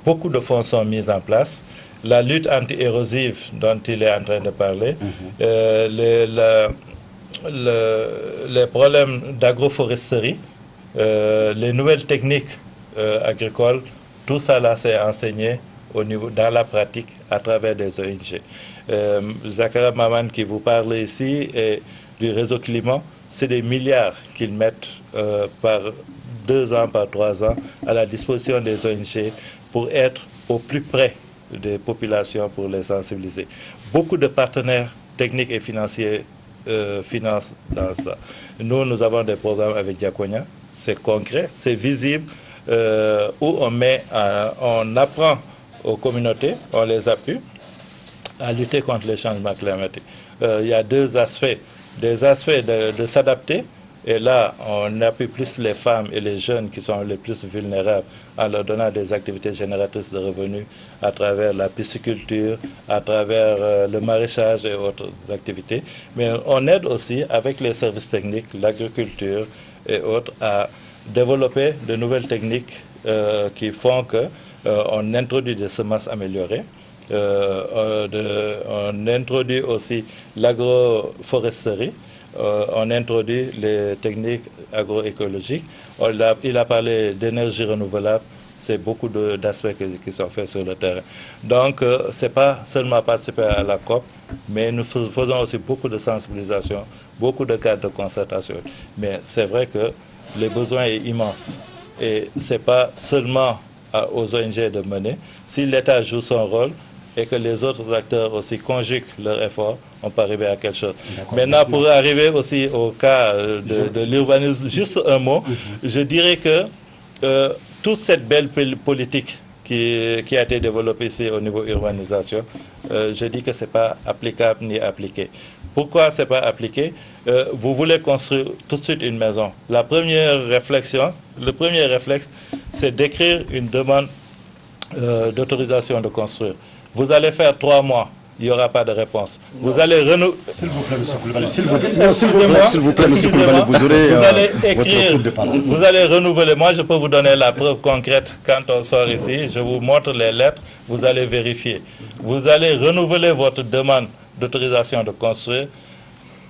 Beaucoup de fonds sont mis en place. La lutte anti-érosive dont il est en train de parler, les problèmes d'agroforesterie, les nouvelles techniques agricoles, tout ça là c'est enseigné dans la pratique à travers des ONG. Zakaria Maman qui vous parle ici et du réseau climat, c'est des milliards qu'ils mettent par 2 ans, par 3 ans à la disposition des ONG pour être au plus près des populations, pour les sensibiliser. Beaucoup de partenaires techniques et financiers finance dans ça. Nous avons des programmes avec Diakonia, c'est concret, c'est visible, où on apprend aux communautés, on les appuie à lutter contre les changements climatiques. Il y a 2 aspects, des aspects de s'adapter, et là on appuie plus les femmes et les jeunes qui sont les plus vulnérables en leur donnant des activités génératrices de revenus à travers la pisciculture, à travers le maraîchage et autres activités. Mais on aide aussi avec les services techniques, l'agriculture et autres à développer de nouvelles techniques qui font qu'on introduit des semences améliorées. On introduit aussi l'agroforesterie. On introduit les techniques agroécologiques. Il a parlé d'énergie renouvelable. C'est beaucoup d'aspects qui sont faits sur le terrain. Donc, ce n'est pas seulement participer à la COP, mais nous faisons aussi beaucoup de sensibilisation, beaucoup de cadres de concertation. Mais c'est vrai que le besoin est immense. Et ce n'est pas seulement aux ONG de mener. Si l'État joue son rôle, et que les autres acteurs aussi conjuguent leurs efforts, on peut arriver à quelque chose. Maintenant, pour arriver aussi au cas de l'urbanisme, juste un mot, je dirais que toute cette belle politique qui a été développée ici au niveau urbanisation, je dis que ce n'est pas applicable ni appliqué. Pourquoi ce n'est pas appliqué? Vous voulez construire tout de suite une maison. Le premier réflexe, c'est d'écrire une demande d'autorisation de construire. Vous allez faire 3 mois il n'y aura pas de réponse. Vous allez renouveler... S'il vous plaît, M. Koulibaly, s'il vous plaît, vous aurez votre tour de parole. Vous allez renouveler. Moi, je peux vous donner la preuve concrète quand on sort ici. Je vous montre les lettres, vous allez vérifier. Vous allez renouveler votre demande d'autorisation de construire.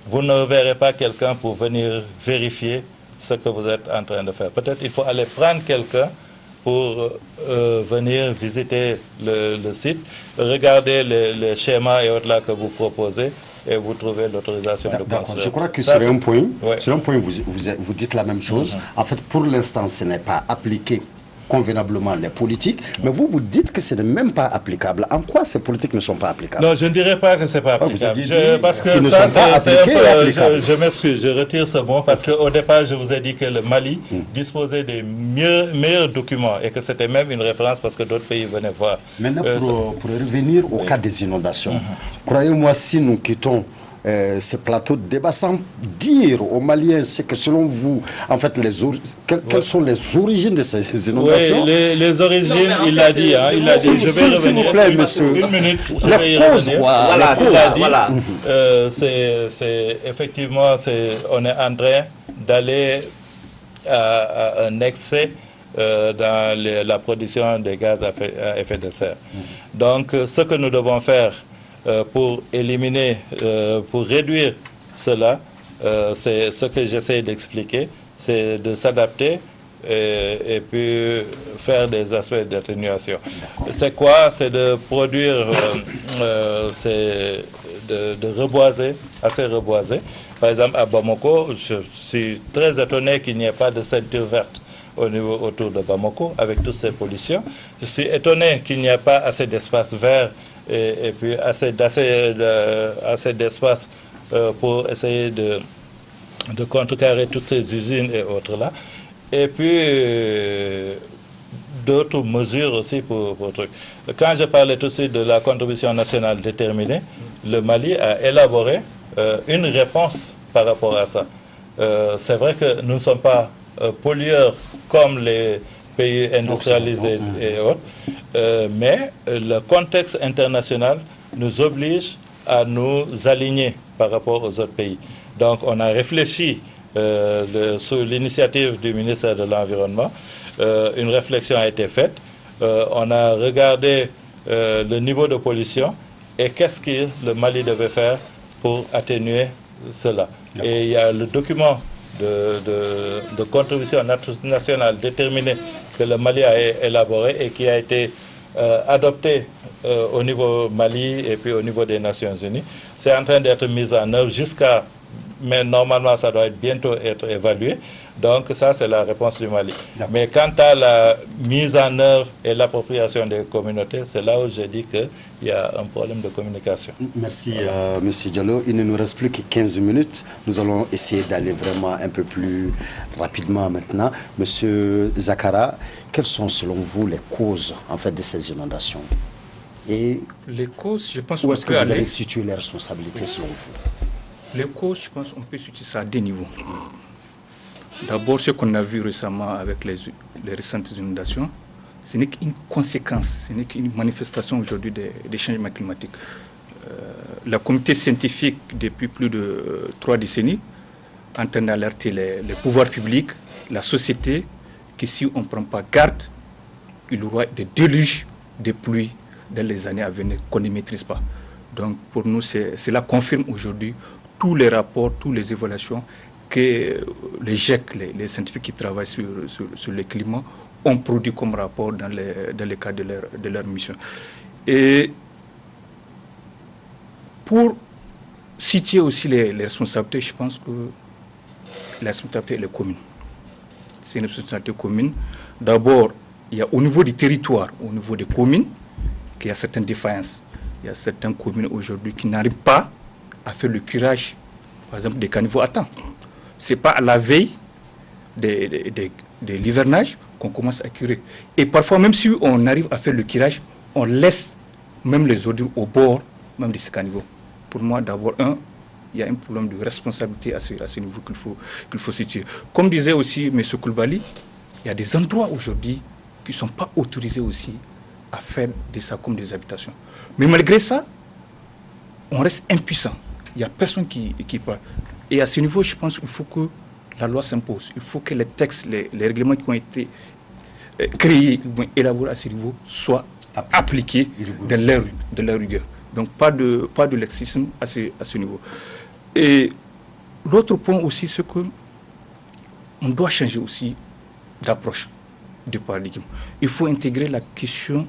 Vous ne verrez pas quelqu'un pour venir vérifier ce que vous êtes en train de faire. Peut-être il faut aller prendre quelqu'un pour venir visiter le site, regarder les schémas et autres là que vous proposez et vous trouvez l'autorisation de construire. Je crois que sur un point, vous dites la même chose. En fait, pour l'instant, ce n'est pas appliqué convenablement les politiques, mais vous dites que ce n'est même pas applicable. En quoi ces politiques ne sont pas applicables? Non, je ne dirais pas que ce n'est pas applicable. Parce que ça, c'est un peu... Je m'excuse, je retire ce mot, parce qu'au départ, je vous ai dit que le Mali disposait des meilleurs documents et que c'était même une référence parce que d'autres pays venaient voir. Maintenant, pour revenir au cas des inondations, croyez-moi, si nous quittons ce plateau de débat sans dire aux Maliens ce que selon vous, en fait, quelles sont les origines de ces inondations? Oui, les origines, il l'a dit. Il a dit. S'il vous plaît, monsieur. Une minute. Les causes, quoi. Voilà, c'est ça. Voilà. C'est effectivement, on est en train d'aller à un excès dans la production des gaz à effet de serre. Donc, ce que nous devons faire pour éliminer, pour réduire cela, c'est ce que j'essaie d'expliquer, c'est de s'adapter et puis faire des aspects d'atténuation. C'est quoi? C'est de produire, de reboiser, assez reboiser. Par exemple, à Bamako, je suis très étonné qu'il n'y ait pas de ceinture verte autour de Bamako, avec toutes ces pollutions. Je suis étonné qu'il n'y ait pas assez d'espace vert et puis assez d'espace pour essayer de contrecarrer toutes ces usines et autres là. Et puis d'autres mesures aussi pour truc. Quand je parlais tout de suite de la contribution nationale déterminée, le Mali a élaboré une réponse par rapport à ça. C'est vrai que nous ne sommes pas pollueurs comme les pays industrialisés et autres, mais le contexte international nous oblige à nous aligner par rapport aux autres pays. Donc on a réfléchi sous l'initiative du ministère de l'Environnement, une réflexion a été faite, on a regardé le niveau de pollution et qu'est-ce que le Mali devait faire pour atténuer cela. Et il y a le document de contribution nationale déterminée que le Mali a élaboré et qui a été adopté au niveau Mali et puis au niveau des Nations Unies. C'est en train d'être mis en œuvre mais normalement ça doit bientôt être évalué. Donc ça c'est la réponse du Mali. Mais quant à la mise en œuvre et l'appropriation des communautés, c'est là où j'ai dit qu'il y a un problème de communication. Merci Monsieur Diallo. Il ne nous reste plus que 15 minutes. Nous allons essayer d'aller vraiment un peu plus rapidement maintenant. Monsieur Zakara, quelles sont selon vous les causes en fait de ces inondations? Et les causes, je pense où est-ce que vous allez situer les responsabilités selon vous? Les causes, je pense qu'on peut situer ça à deux niveaux. D'abord, ce qu'on a vu récemment avec les récentes inondations, ce n'est qu'une conséquence, ce n'est qu'une manifestation aujourd'hui des changements climatiques. La communauté scientifique, depuis plus de 3 décennies, est en train d'alerter les pouvoirs publics, la société, que si on ne prend pas garde, il y aura des déluges de pluie dans les années à venir qu'on ne maîtrise pas. Donc pour nous, cela confirme aujourd'hui tous les rapports, toutes les évaluations que les GIEC, les scientifiques qui travaillent sur le climat, ont produit comme rapport dans le cadre de leur mission. Et pour situer aussi les responsabilités, je pense que la responsabilité est commune. C'est une responsabilité commune. D'abord, il y a au niveau du territoire, au niveau des communes, qu'il y a certaines défaillances. Il y a certaines communes aujourd'hui qui n'arrivent pas à faire le curage, par exemple, des caniveaux à temps. Ce n'est pas à la veille de l'hivernage qu'on commence à curer. Et parfois, même si on arrive à faire le curage, on laisse même les ordures au bord même de ces caniveaux. Pour moi, d'abord, il y a un problème de responsabilité à ce niveau qu'il faut situer. Comme disait aussi M. Koulibaly, il y a des endroits aujourd'hui qui ne sont pas autorisés aussi à faire de ça comme des habitations. Mais malgré ça, on reste impuissant. Il n'y a personne qui parle. Et à ce niveau, je pense qu'il faut que la loi s'impose. Il faut que les textes, les règlements qui ont été créés, élaborés à ce niveau, soient appliqués de leur rigueur. Donc pas de laxisme à ce niveau. Et l'autre point aussi, c'est que on doit changer aussi d'approche, de paradigme. Il faut intégrer la question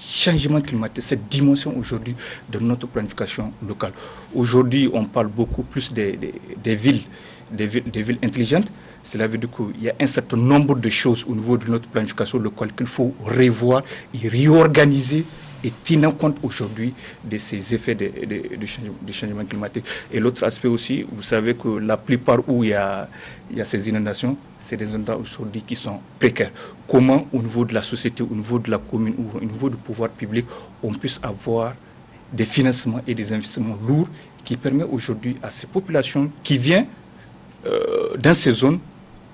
changement climatique, cette dimension aujourd'hui de notre planification locale. Aujourd'hui, on parle beaucoup plus des villes intelligentes. Cela veut dire qu'il y a un certain nombre de choses au niveau de notre planification locale qu'il faut revoir et réorganiser et tenir compte aujourd'hui de ces effets de changement climatique. Et l'autre aspect aussi, vous savez que la plupart où il y a ces inondations, c'est des endroits aujourd'hui qui sont précaires. Comment, au niveau de la société, au niveau de la commune ou au niveau du pouvoir public, on puisse avoir des financements et des investissements lourds qui permettent aujourd'hui à ces populations qui viennent dans ces zones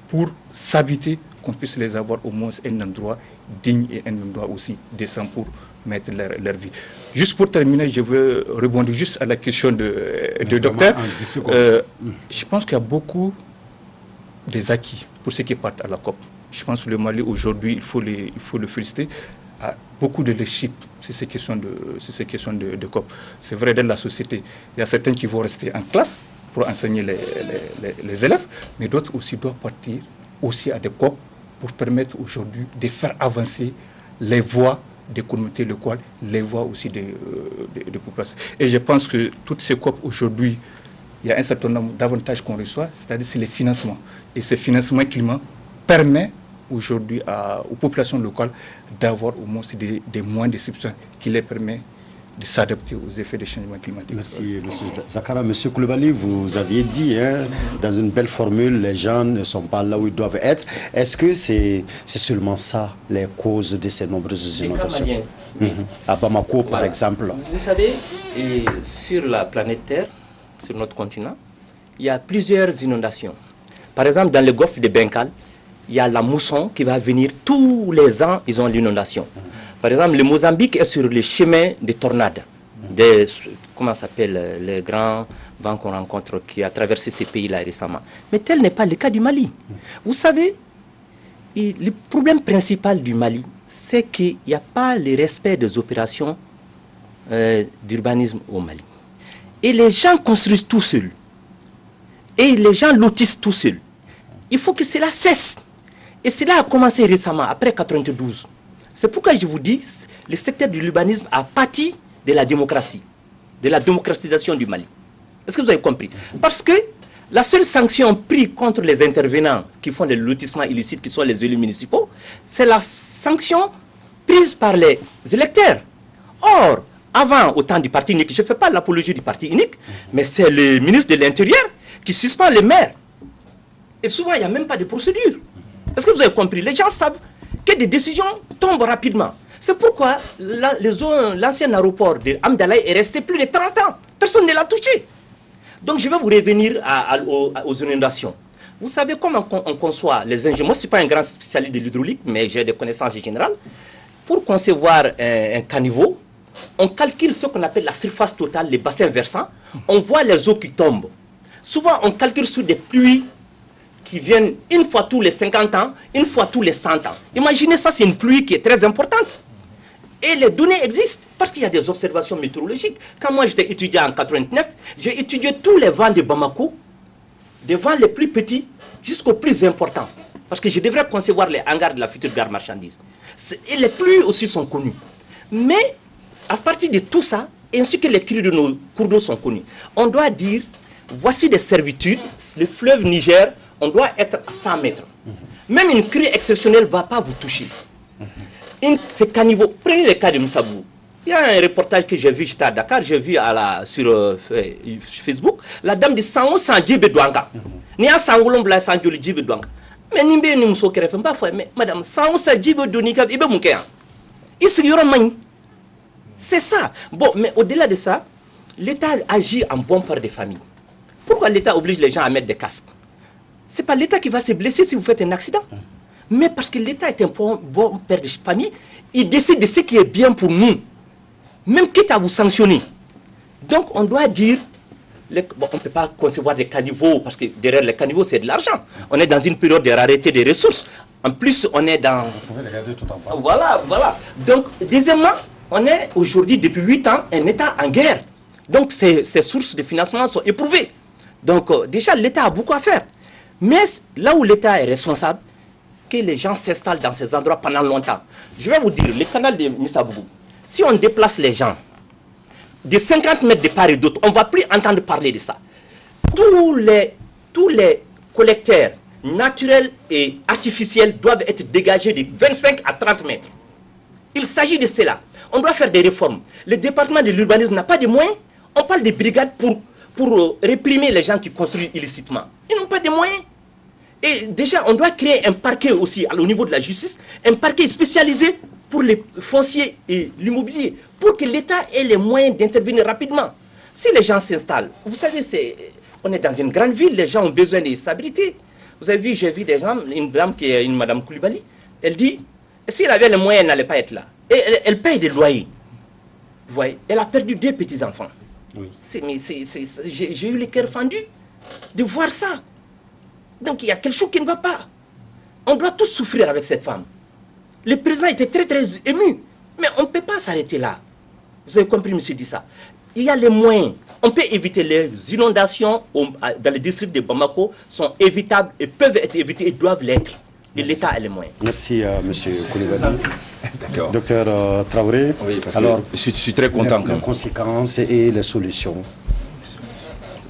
pour s'habiter, qu'on puisse les avoir au moins un endroit digne et un endroit aussi décent pour mettre leur vie. Juste pour terminer, je veux rebondir juste à la question de docteur. Je pense qu'il y a beaucoup des acquis pour ceux qui partent à la COP. Je pense que le Mali aujourd'hui, il faut le féliciter, a beaucoup de leadership sur ces questions de COP. C'est vrai, dans la société, il y a certains qui vont rester en classe pour enseigner les élèves, mais d'autres aussi doivent partir aussi à des COP pour permettre aujourd'hui de faire avancer les voix des communautés locales, les voix aussi des populations. Et je pense que toutes ces COP aujourd'hui, il y a un certain nombre d'avantages qu'on reçoit, c'est-à-dire c'est les financements. Et ces financements climat permet aujourd'hui aux populations locales d'avoir au moins des moyens de subvention qui les permet de s'adapter aux effets des changements climatiques. Merci, M. Zakara. M. Koulibaly, vous aviez dit, dans une belle formule, les gens ne sont pas là où ils doivent être. Est-ce que c'est seulement ça, les causes de ces nombreuses inondations? À Bamako, par exemple. Vous savez, sur la planète Terre, sur notre continent, il y a plusieurs inondations. Par exemple, dans le golfe de Bengale, il y a la mousson qui va venir tous les ans, ils ont l'inondation. Par exemple, le Mozambique est sur le chemin des tornades, comment s'appelle, les grands vents qu'on rencontre qui a traversé ces pays-là récemment. Mais tel n'est pas le cas du Mali. Vous savez, le problème principal du Mali, c'est qu'il n'y a pas le respect des opérations d'urbanisme au Mali. Et les gens construisent tout seuls. Et les gens lotissent tout seuls. Il faut que cela cesse. Et cela a commencé récemment, après 1992. C'est pourquoi je vous dis, le secteur de l'urbanisme a pâti de la démocratie, de la démocratisation du Mali. Est-ce que vous avez compris? Parce que la seule sanction prise contre les intervenants qui font des lotissements illicites, qui sont les élus municipaux, c'est la sanction prise par les électeurs. Or, avant, au temps du parti unique, je ne fais pas l'apologie du parti unique, mais c'est le ministre de l'Intérieur qui suspend les maires. Et souvent, il n'y a même pas de procédure. Est-ce que vous avez compris? Les gens savent que des décisions tombent rapidement. C'est pourquoi l'ancien aéroport de Amdalaï est resté plus de 30 ans. Personne ne l'a touché. Donc je vais vous revenir aux inondations. Vous savez comment on conçoit les ingénieurs? Moi, je ne suis pas un grand spécialiste de l'hydraulique, mais j'ai des connaissances générales. Pour concevoir un caniveau, on calcule ce qu'on appelle la surface totale, les bassins versants. On voit les eaux qui tombent. Souvent, on calcule sur des pluies qui viennent une fois tous les 50 ans, une fois tous les 100 ans. Imaginez ça, c'est une pluie qui est très importante. Et les données existent parce qu'il y a des observations météorologiques. Quand moi j'étais étudiant en 89, j'ai étudié tous les vents de Bamako, des vents les plus petits jusqu'aux plus importants. Parce que je devrais concevoir les hangars de la future gare marchandise. Et les pluies aussi sont connues. Mais à partir de tout ça, ainsi que les crues de nos cours d'eau sont connus, on doit dire, voici des servitudes, le fleuve Niger, on doit être à 100 mètres. Même une crue exceptionnelle ne va pas vous toucher. Ces caniveaux, prenez le cas de Msabou. Il y a un reportage que j'ai vu, j'étais à Dakar, j'ai vu sur Facebook, la dame de Sango Sanjib Douanga. Ni à Sangolom Bla Sanjib Djib Douanga. Mais Nimbe ni Mousso Kerefem, pas fois, mais madame, Sango Sanjib Dounika, Ibe Moukéa. C'est ça. Bon, mais au-delà de ça, l'État agit en bon père de famille. Pourquoi l'État oblige les gens à mettre des casques? Ce n'est pas l'État qui va se blesser si vous faites un accident. Mais parce que l'État est un bon père de famille, il décide de ce qui est bien pour nous. Même quitte à vous sanctionner. Donc on doit dire, on ne peut pas concevoir des caniveaux, parce que derrière les caniveaux, c'est de l'argent. On est dans une période de rareté des ressources. En plus, on est dans... Vous pouvez regarder tout en bas. Voilà. Donc, deuxièmement, on est aujourd'hui, depuis 8 ans, un État en guerre. Donc, ces sources de financement sont éprouvées. Donc, déjà, l'État a beaucoup à faire. Mais là où l'État est responsable, que les gens s'installent dans ces endroits pendant longtemps. Je vais vous dire, le canal de Missabougou, si on déplace les gens de 50 mètres de part et d'autre, on ne va plus entendre parler de ça. Tous les collecteurs naturels et artificiels doivent être dégagés de 25 à 30 mètres. Il s'agit de cela. On doit faire des réformes. Le département de l'urbanisme n'a pas de moyens. On parle des brigades pour réprimer les gens qui construisent illicitement. Ils n'ont pas de moyens. Et déjà, on doit créer un parquet aussi au niveau de la justice, un parquet spécialisé pour les fonciers et l'immobilier, pour que l'État ait les moyens d'intervenir rapidement. Si les gens s'installent, vous savez, on est dans une grande ville, les gens ont besoin de stabilité. Vous avez vu, j'ai vu des gens, une dame qui est une Madame Koulibaly, elle dit, s'il avait les moyens, elle n'allait pas être là. Et elle paye des loyers. Vous voyez, elle a perdu 2 petits-enfants. Oui. J'ai eu le cœur fendu de voir ça. Donc il y a quelque chose qui ne va pas. On doit tous souffrir avec cette femme. Le président était très très ému. Mais on ne peut pas s'arrêter là. Vous avez compris, monsieur dit ça. Il y a les moyens. On peut éviter les inondations dans les districts de Bamako, sont évitables et peuvent être évitées et doivent l'être. Et l'État a les moyens. Merci, monsieur Koulibaly. D'accord. Docteur Traoré, oui, alors, je suis très content. Les conséquences et les solutions.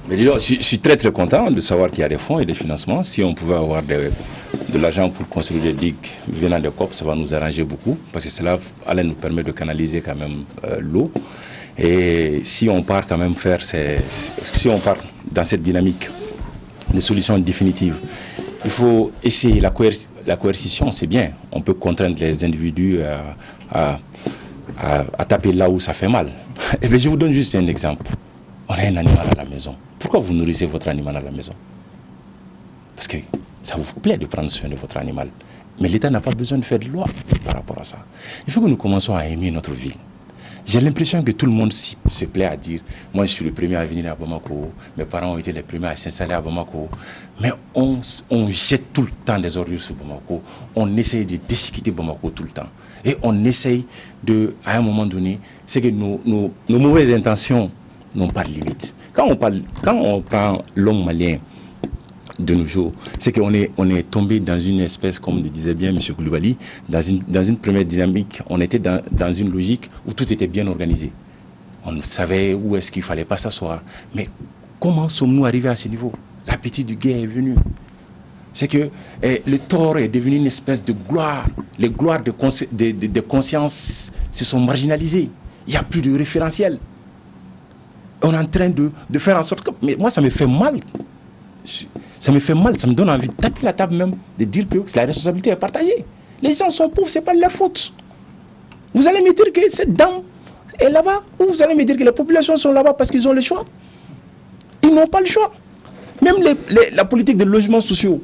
Mais disons, je suis très très content de savoir qu'il y a des fonds et des financements. Si on pouvait avoir de l'argent pour construire des digues venant des COP, ça va nous arranger beaucoup, parce que cela allait nous permettre de canaliser quand même l'eau. Et si on part quand même si on part dans cette dynamique, des solutions définitives, il faut essayer la coercition, c'est bien. On peut contraindre les individus à taper là où ça fait mal. Et bien, je vous donne juste un exemple. On a un animal à la maison. Pourquoi vous nourrissez votre animal à la maison? Parce que ça vous plaît de prendre soin de votre animal. Mais l'État n'a pas besoin de faire de loi par rapport à ça. Il faut que nous commençons à aimer notre ville. J'ai l'impression que tout le monde se plaît à dire « Moi, je suis le premier à venir à Bamako. Mes parents ont été les premiers à s'installer à Bamako. » Mais on jette tout le temps des ordures sur Bamako. On essaye de déchiqueter Bamako tout le temps. Et on essaye à un moment donné, c'est que nos mauvaises intentions n'ont pas de limite. Quand on prend l'homme malien de nos jours, c'est qu'on est tombé dans une espèce, comme le disait bien M. Koulibaly, dans une première dynamique. On était dans une logique où tout était bien organisé. On savait où est-ce qu'il ne fallait pas s'asseoir. Mais comment sommes-nous arrivés à ce niveau? L'appétit du guet est venu. C'est que le tort est devenu une espèce de gloire. Les gloires de conscience se sont marginalisées. Il n'y a plus de référentiel. On est en train de faire en sorte que... Mais moi, ça me fait mal. Ça me fait mal, ça me donne envie de taper la table même, de dire que la responsabilité est partagée. Les gens sont pauvres, ce n'est pas de leur faute. Vous allez me dire que cette dame est là-bas, ou vous allez me dire que les populations sont là-bas parce qu'ils ont le choix. Ils n'ont pas le choix. Même la politique de logements sociaux,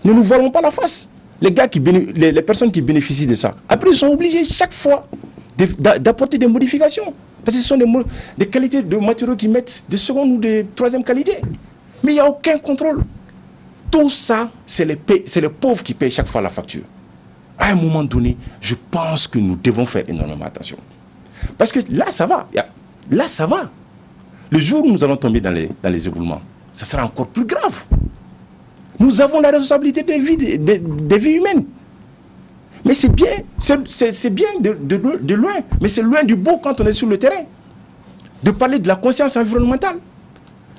ne nous voilons pas la face. Les personnes qui bénéficient de ça, après ils sont obligés chaque fois d'apporter des modifications. Parce que ce sont des qualités de matériaux qui mettent de seconde ou de troisième qualité. Mais il n'y a aucun contrôle. Tout ça, c'est les pauvres qui payent chaque fois la facture. À un moment donné, je pense que nous devons faire énormément attention. Parce que là, ça va. Là, ça va. Le jour où nous allons tomber dans les éboulements, ça sera encore plus grave. Nous avons la responsabilité des vies humaines. Mais c'est bien, de loin. Mais c'est loin du beau quand on est sur le terrain. De parler de la conscience environnementale.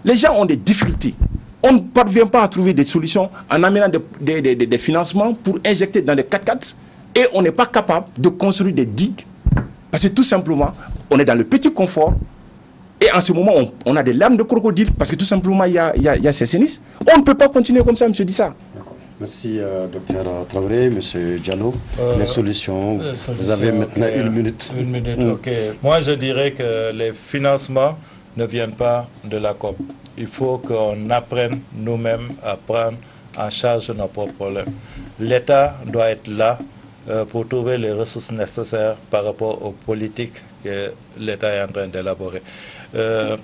Les gens ont des difficultés. On ne parvient pas à trouver des solutions en amenant des financements pour injecter dans des 4x4 et on n'est pas capable de construire des digues parce que tout simplement, on est dans le petit confort et en ce moment, on a des larmes de crocodile parce que tout simplement, il y a ces sénisses. On ne peut pas continuer comme ça, M. Dissa. Merci, Dr Traoré, M. Diallo. Les solutions, vous avez maintenant une minute. Une minute, ok. Moi, je dirais que les financements ne viennent pas de la COP. Il faut qu'on apprenne nous-mêmes à prendre en charge nos propres problèmes. L'État doit être là pour trouver les ressources nécessaires par rapport aux politiques que l'État est en train d'élaborer. M.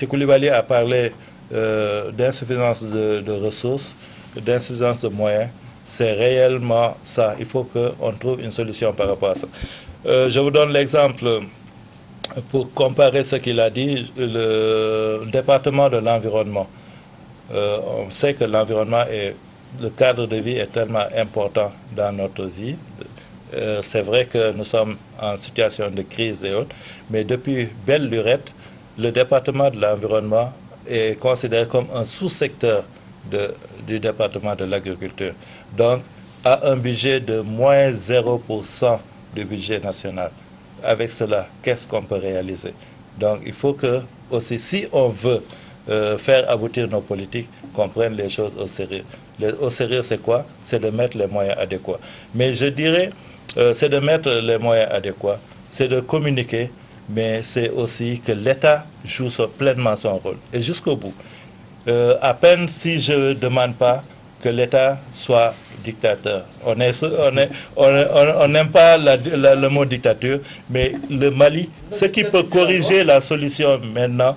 Koulibaly a parlé d'insuffisance de ressources, d'insuffisance de moyens. C'est réellement ça. Il faut qu'on trouve une solution par rapport à ça. Je vous donne l'exemple pour comparer ce qu'il a dit, le département de l'environnement. On sait que l'environnement et le cadre de vie est tellement important dans notre vie. C'est vrai que nous sommes en situation de crise et autres, mais depuis belle lurette, le département de l'environnement est considéré comme un sous-secteur du département de l'agriculture. Donc, à un budget de moins 0% du budget national. Avec cela, qu'est-ce qu'on peut réaliser? Donc, il faut que, aussi, si on veut faire aboutir nos politiques, qu'on prenne les choses au sérieux. Au sérieux, c'est quoi? C'est de mettre les moyens adéquats. Mais je dirais, c'est de mettre les moyens adéquats, c'est de communiquer, mais c'est aussi que l'État joue pleinement son rôle. Et jusqu'au bout. À peine si je ne demande pas que l'État soit dictateur. On n'aime pas le mot dictature, mais le Mali, ce qui peut corriger la solution maintenant,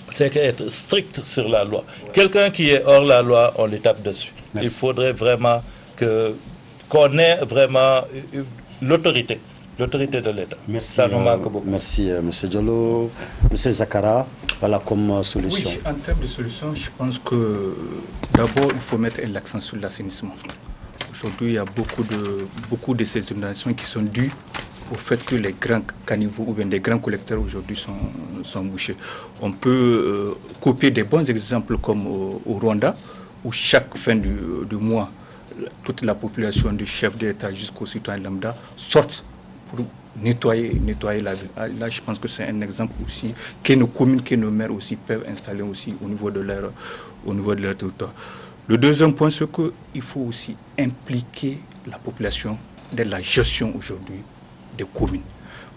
c'est être strict sur la loi. Quelqu'un qui est hors la loi, on lui tape dessus. Merci. Il faudrait vraiment qu'on ait vraiment l'autorité de l'État. Ça nous manque beaucoup. Merci, M. Diallo. M. Zakara, voilà comme solution. Oui, en termes de solution, je pense que d'abord, il faut mettre l'accent sur l'assainissement. Aujourd'hui, il y a beaucoup de ces inondations qui sont dues au fait que les grands caniveaux ou bien des grands collecteurs aujourd'hui sont bouchés. On peut copier des bons exemples comme au Rwanda, où chaque fin du mois, toute la population du chef d'État jusqu'au citoyen lambda sortent pour nettoyer la ville. Là, je pense que c'est un exemple aussi que nos communes, que nos maires aussi peuvent installer aussi au niveau de leur territoire. Le deuxième point, c'est qu'il faut aussi impliquer la population dans la gestion aujourd'hui des communes.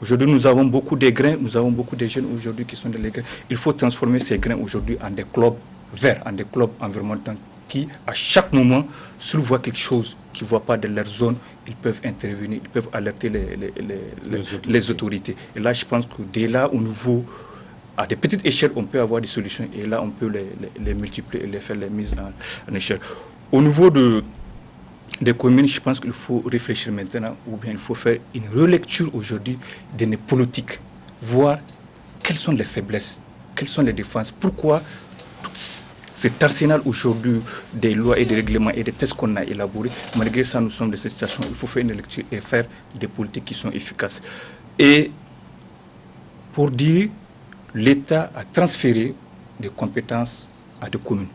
Aujourd'hui, nous avons beaucoup de grains, nous avons beaucoup de jeunes aujourd'hui qui sont dans les grains. Il faut transformer ces grains aujourd'hui en des clubs verts, en des clubs environnementaux qui, à chaque moment, s'ils voient quelque chose qu'ils ne voient pas dans leur zone, ils peuvent intervenir, ils peuvent alerter les autorités. Et là, je pense que dès là, au niveau, à des petites échelles, on peut avoir des solutions et là, on peut les multiplier et les faire les mises en échelle. Au niveau des communes, je pense qu'il faut réfléchir maintenant, ou bien il faut faire une relecture aujourd'hui de nos politiques, voir quelles sont les faiblesses, quelles sont les défenses, pourquoi cet arsenal aujourd'hui des lois et des règlements et des tests qu'on a élaborés, malgré ça nous sommes dans cette situation, il faut faire une lecture et faire des politiques qui sont efficaces. Et pour dire, l'État a transféré des compétences à des communes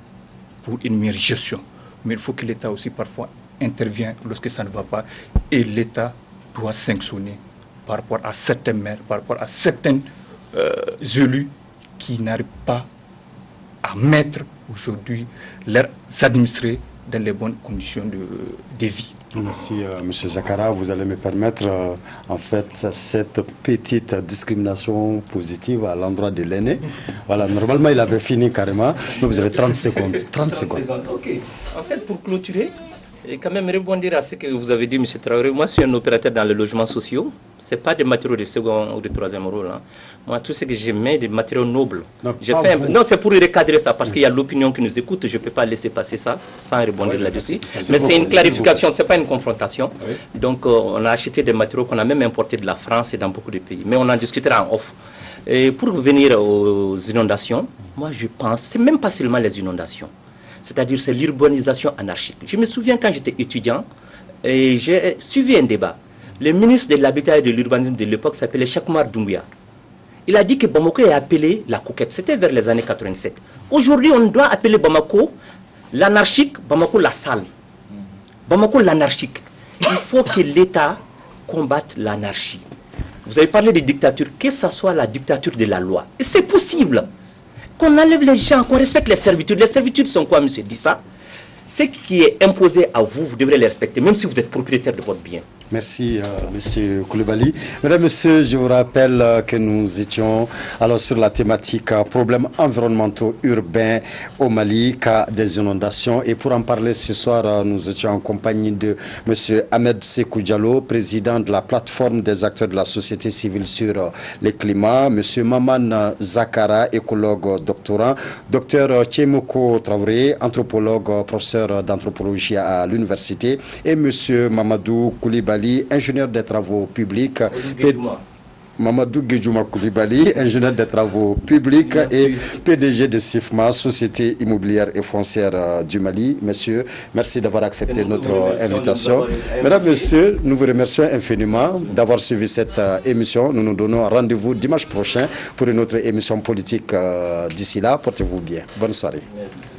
pour une meilleure gestion. Mais il faut que l'État aussi parfois intervienne lorsque ça ne va pas et l'État doit sanctionner par rapport à certains maires, par rapport à certains élus qui n'arrivent pas à mettre aujourd'hui leurs administrés dans les bonnes conditions de vie. Merci, M. Zakara. Vous allez me permettre, en fait, cette petite discrimination positive à l'endroit de l'aîné. Voilà, normalement, il avait fini carrément, mais vous avez 30 secondes. 30 secondes. Ok. En fait, pour clôturer, et quand même rebondir à ce que vous avez dit, M. Traoré, moi, je suis un opérateur dans les logements sociaux. Ce n'est pas des matériaux de second ou de troisième rôle. Hein. Moi, tout ce que je mets, des matériaux nobles. Non, c'est pour recadrer ça, parce qu'il y a l'opinion qui nous écoute. Je ne peux pas laisser passer ça sans rebondir là-dessus. Mais c'est une clarification, ce n'est pas une confrontation. Oui. Donc, on a acheté des matériaux qu'on a même importés de la France et dans beaucoup de pays. Mais on en discutera en off. Et pour revenir aux inondations, moi, je pense, ce n'est même pas seulement les inondations. C'est-à-dire, c'est l'urbanisation anarchique. Je me souviens quand j'étais étudiant, et j'ai suivi un débat. Le ministre de l'Habitat et de l'Urbanisme de l'époque s'appelait Cheikh-Oumar Doumbouya. Il a dit que Bamako est appelé la coquette. C'était vers les années 87. Aujourd'hui, on doit appeler Bamako l'anarchique, Bamako la sale. Bamako l'anarchique. Il faut que l'État combatte l'anarchie. Vous avez parlé de dictature, que ce soit la dictature de la loi. Et c'est possible. Qu'on enlève les gens, qu'on respecte les servitudes. Les servitudes sont quoi, monsieur dit ça? Ce qui est imposé à vous, vous devrez les respecter, même si vous êtes propriétaire de votre bien. Merci, Monsieur Koulibaly. Mesdames, Messieurs, je vous rappelle que nous étions alors sur la thématique problèmes environnementaux urbains au Mali, cas des inondations. Et pour en parler ce soir, nous étions en compagnie de Monsieur Ahmed Sékou Diallo, président de la plateforme des acteurs de la société civile sur le climat, Monsieur Maman Zakara, écologue doctorant, Docteur Tchemoko Traoré, anthropologue, professeur d'anthropologie à l'université, et Monsieur Mamadou Koulibaly, ingénieur des travaux publics. Mamadou Guedjouma Koulibaly, ingénieur des travaux publics. Merci. Et PDG de SIFMA, Société immobilière et foncière du Mali. Messieurs, merci d'avoir accepté notre invitation. Mesdames, Messieurs, nous vous remercions infiniment d'avoir suivi cette émission. Nous nous donnons rendez-vous dimanche prochain pour une autre émission politique. D'ici là, portez-vous bien. Bonne soirée. Merci.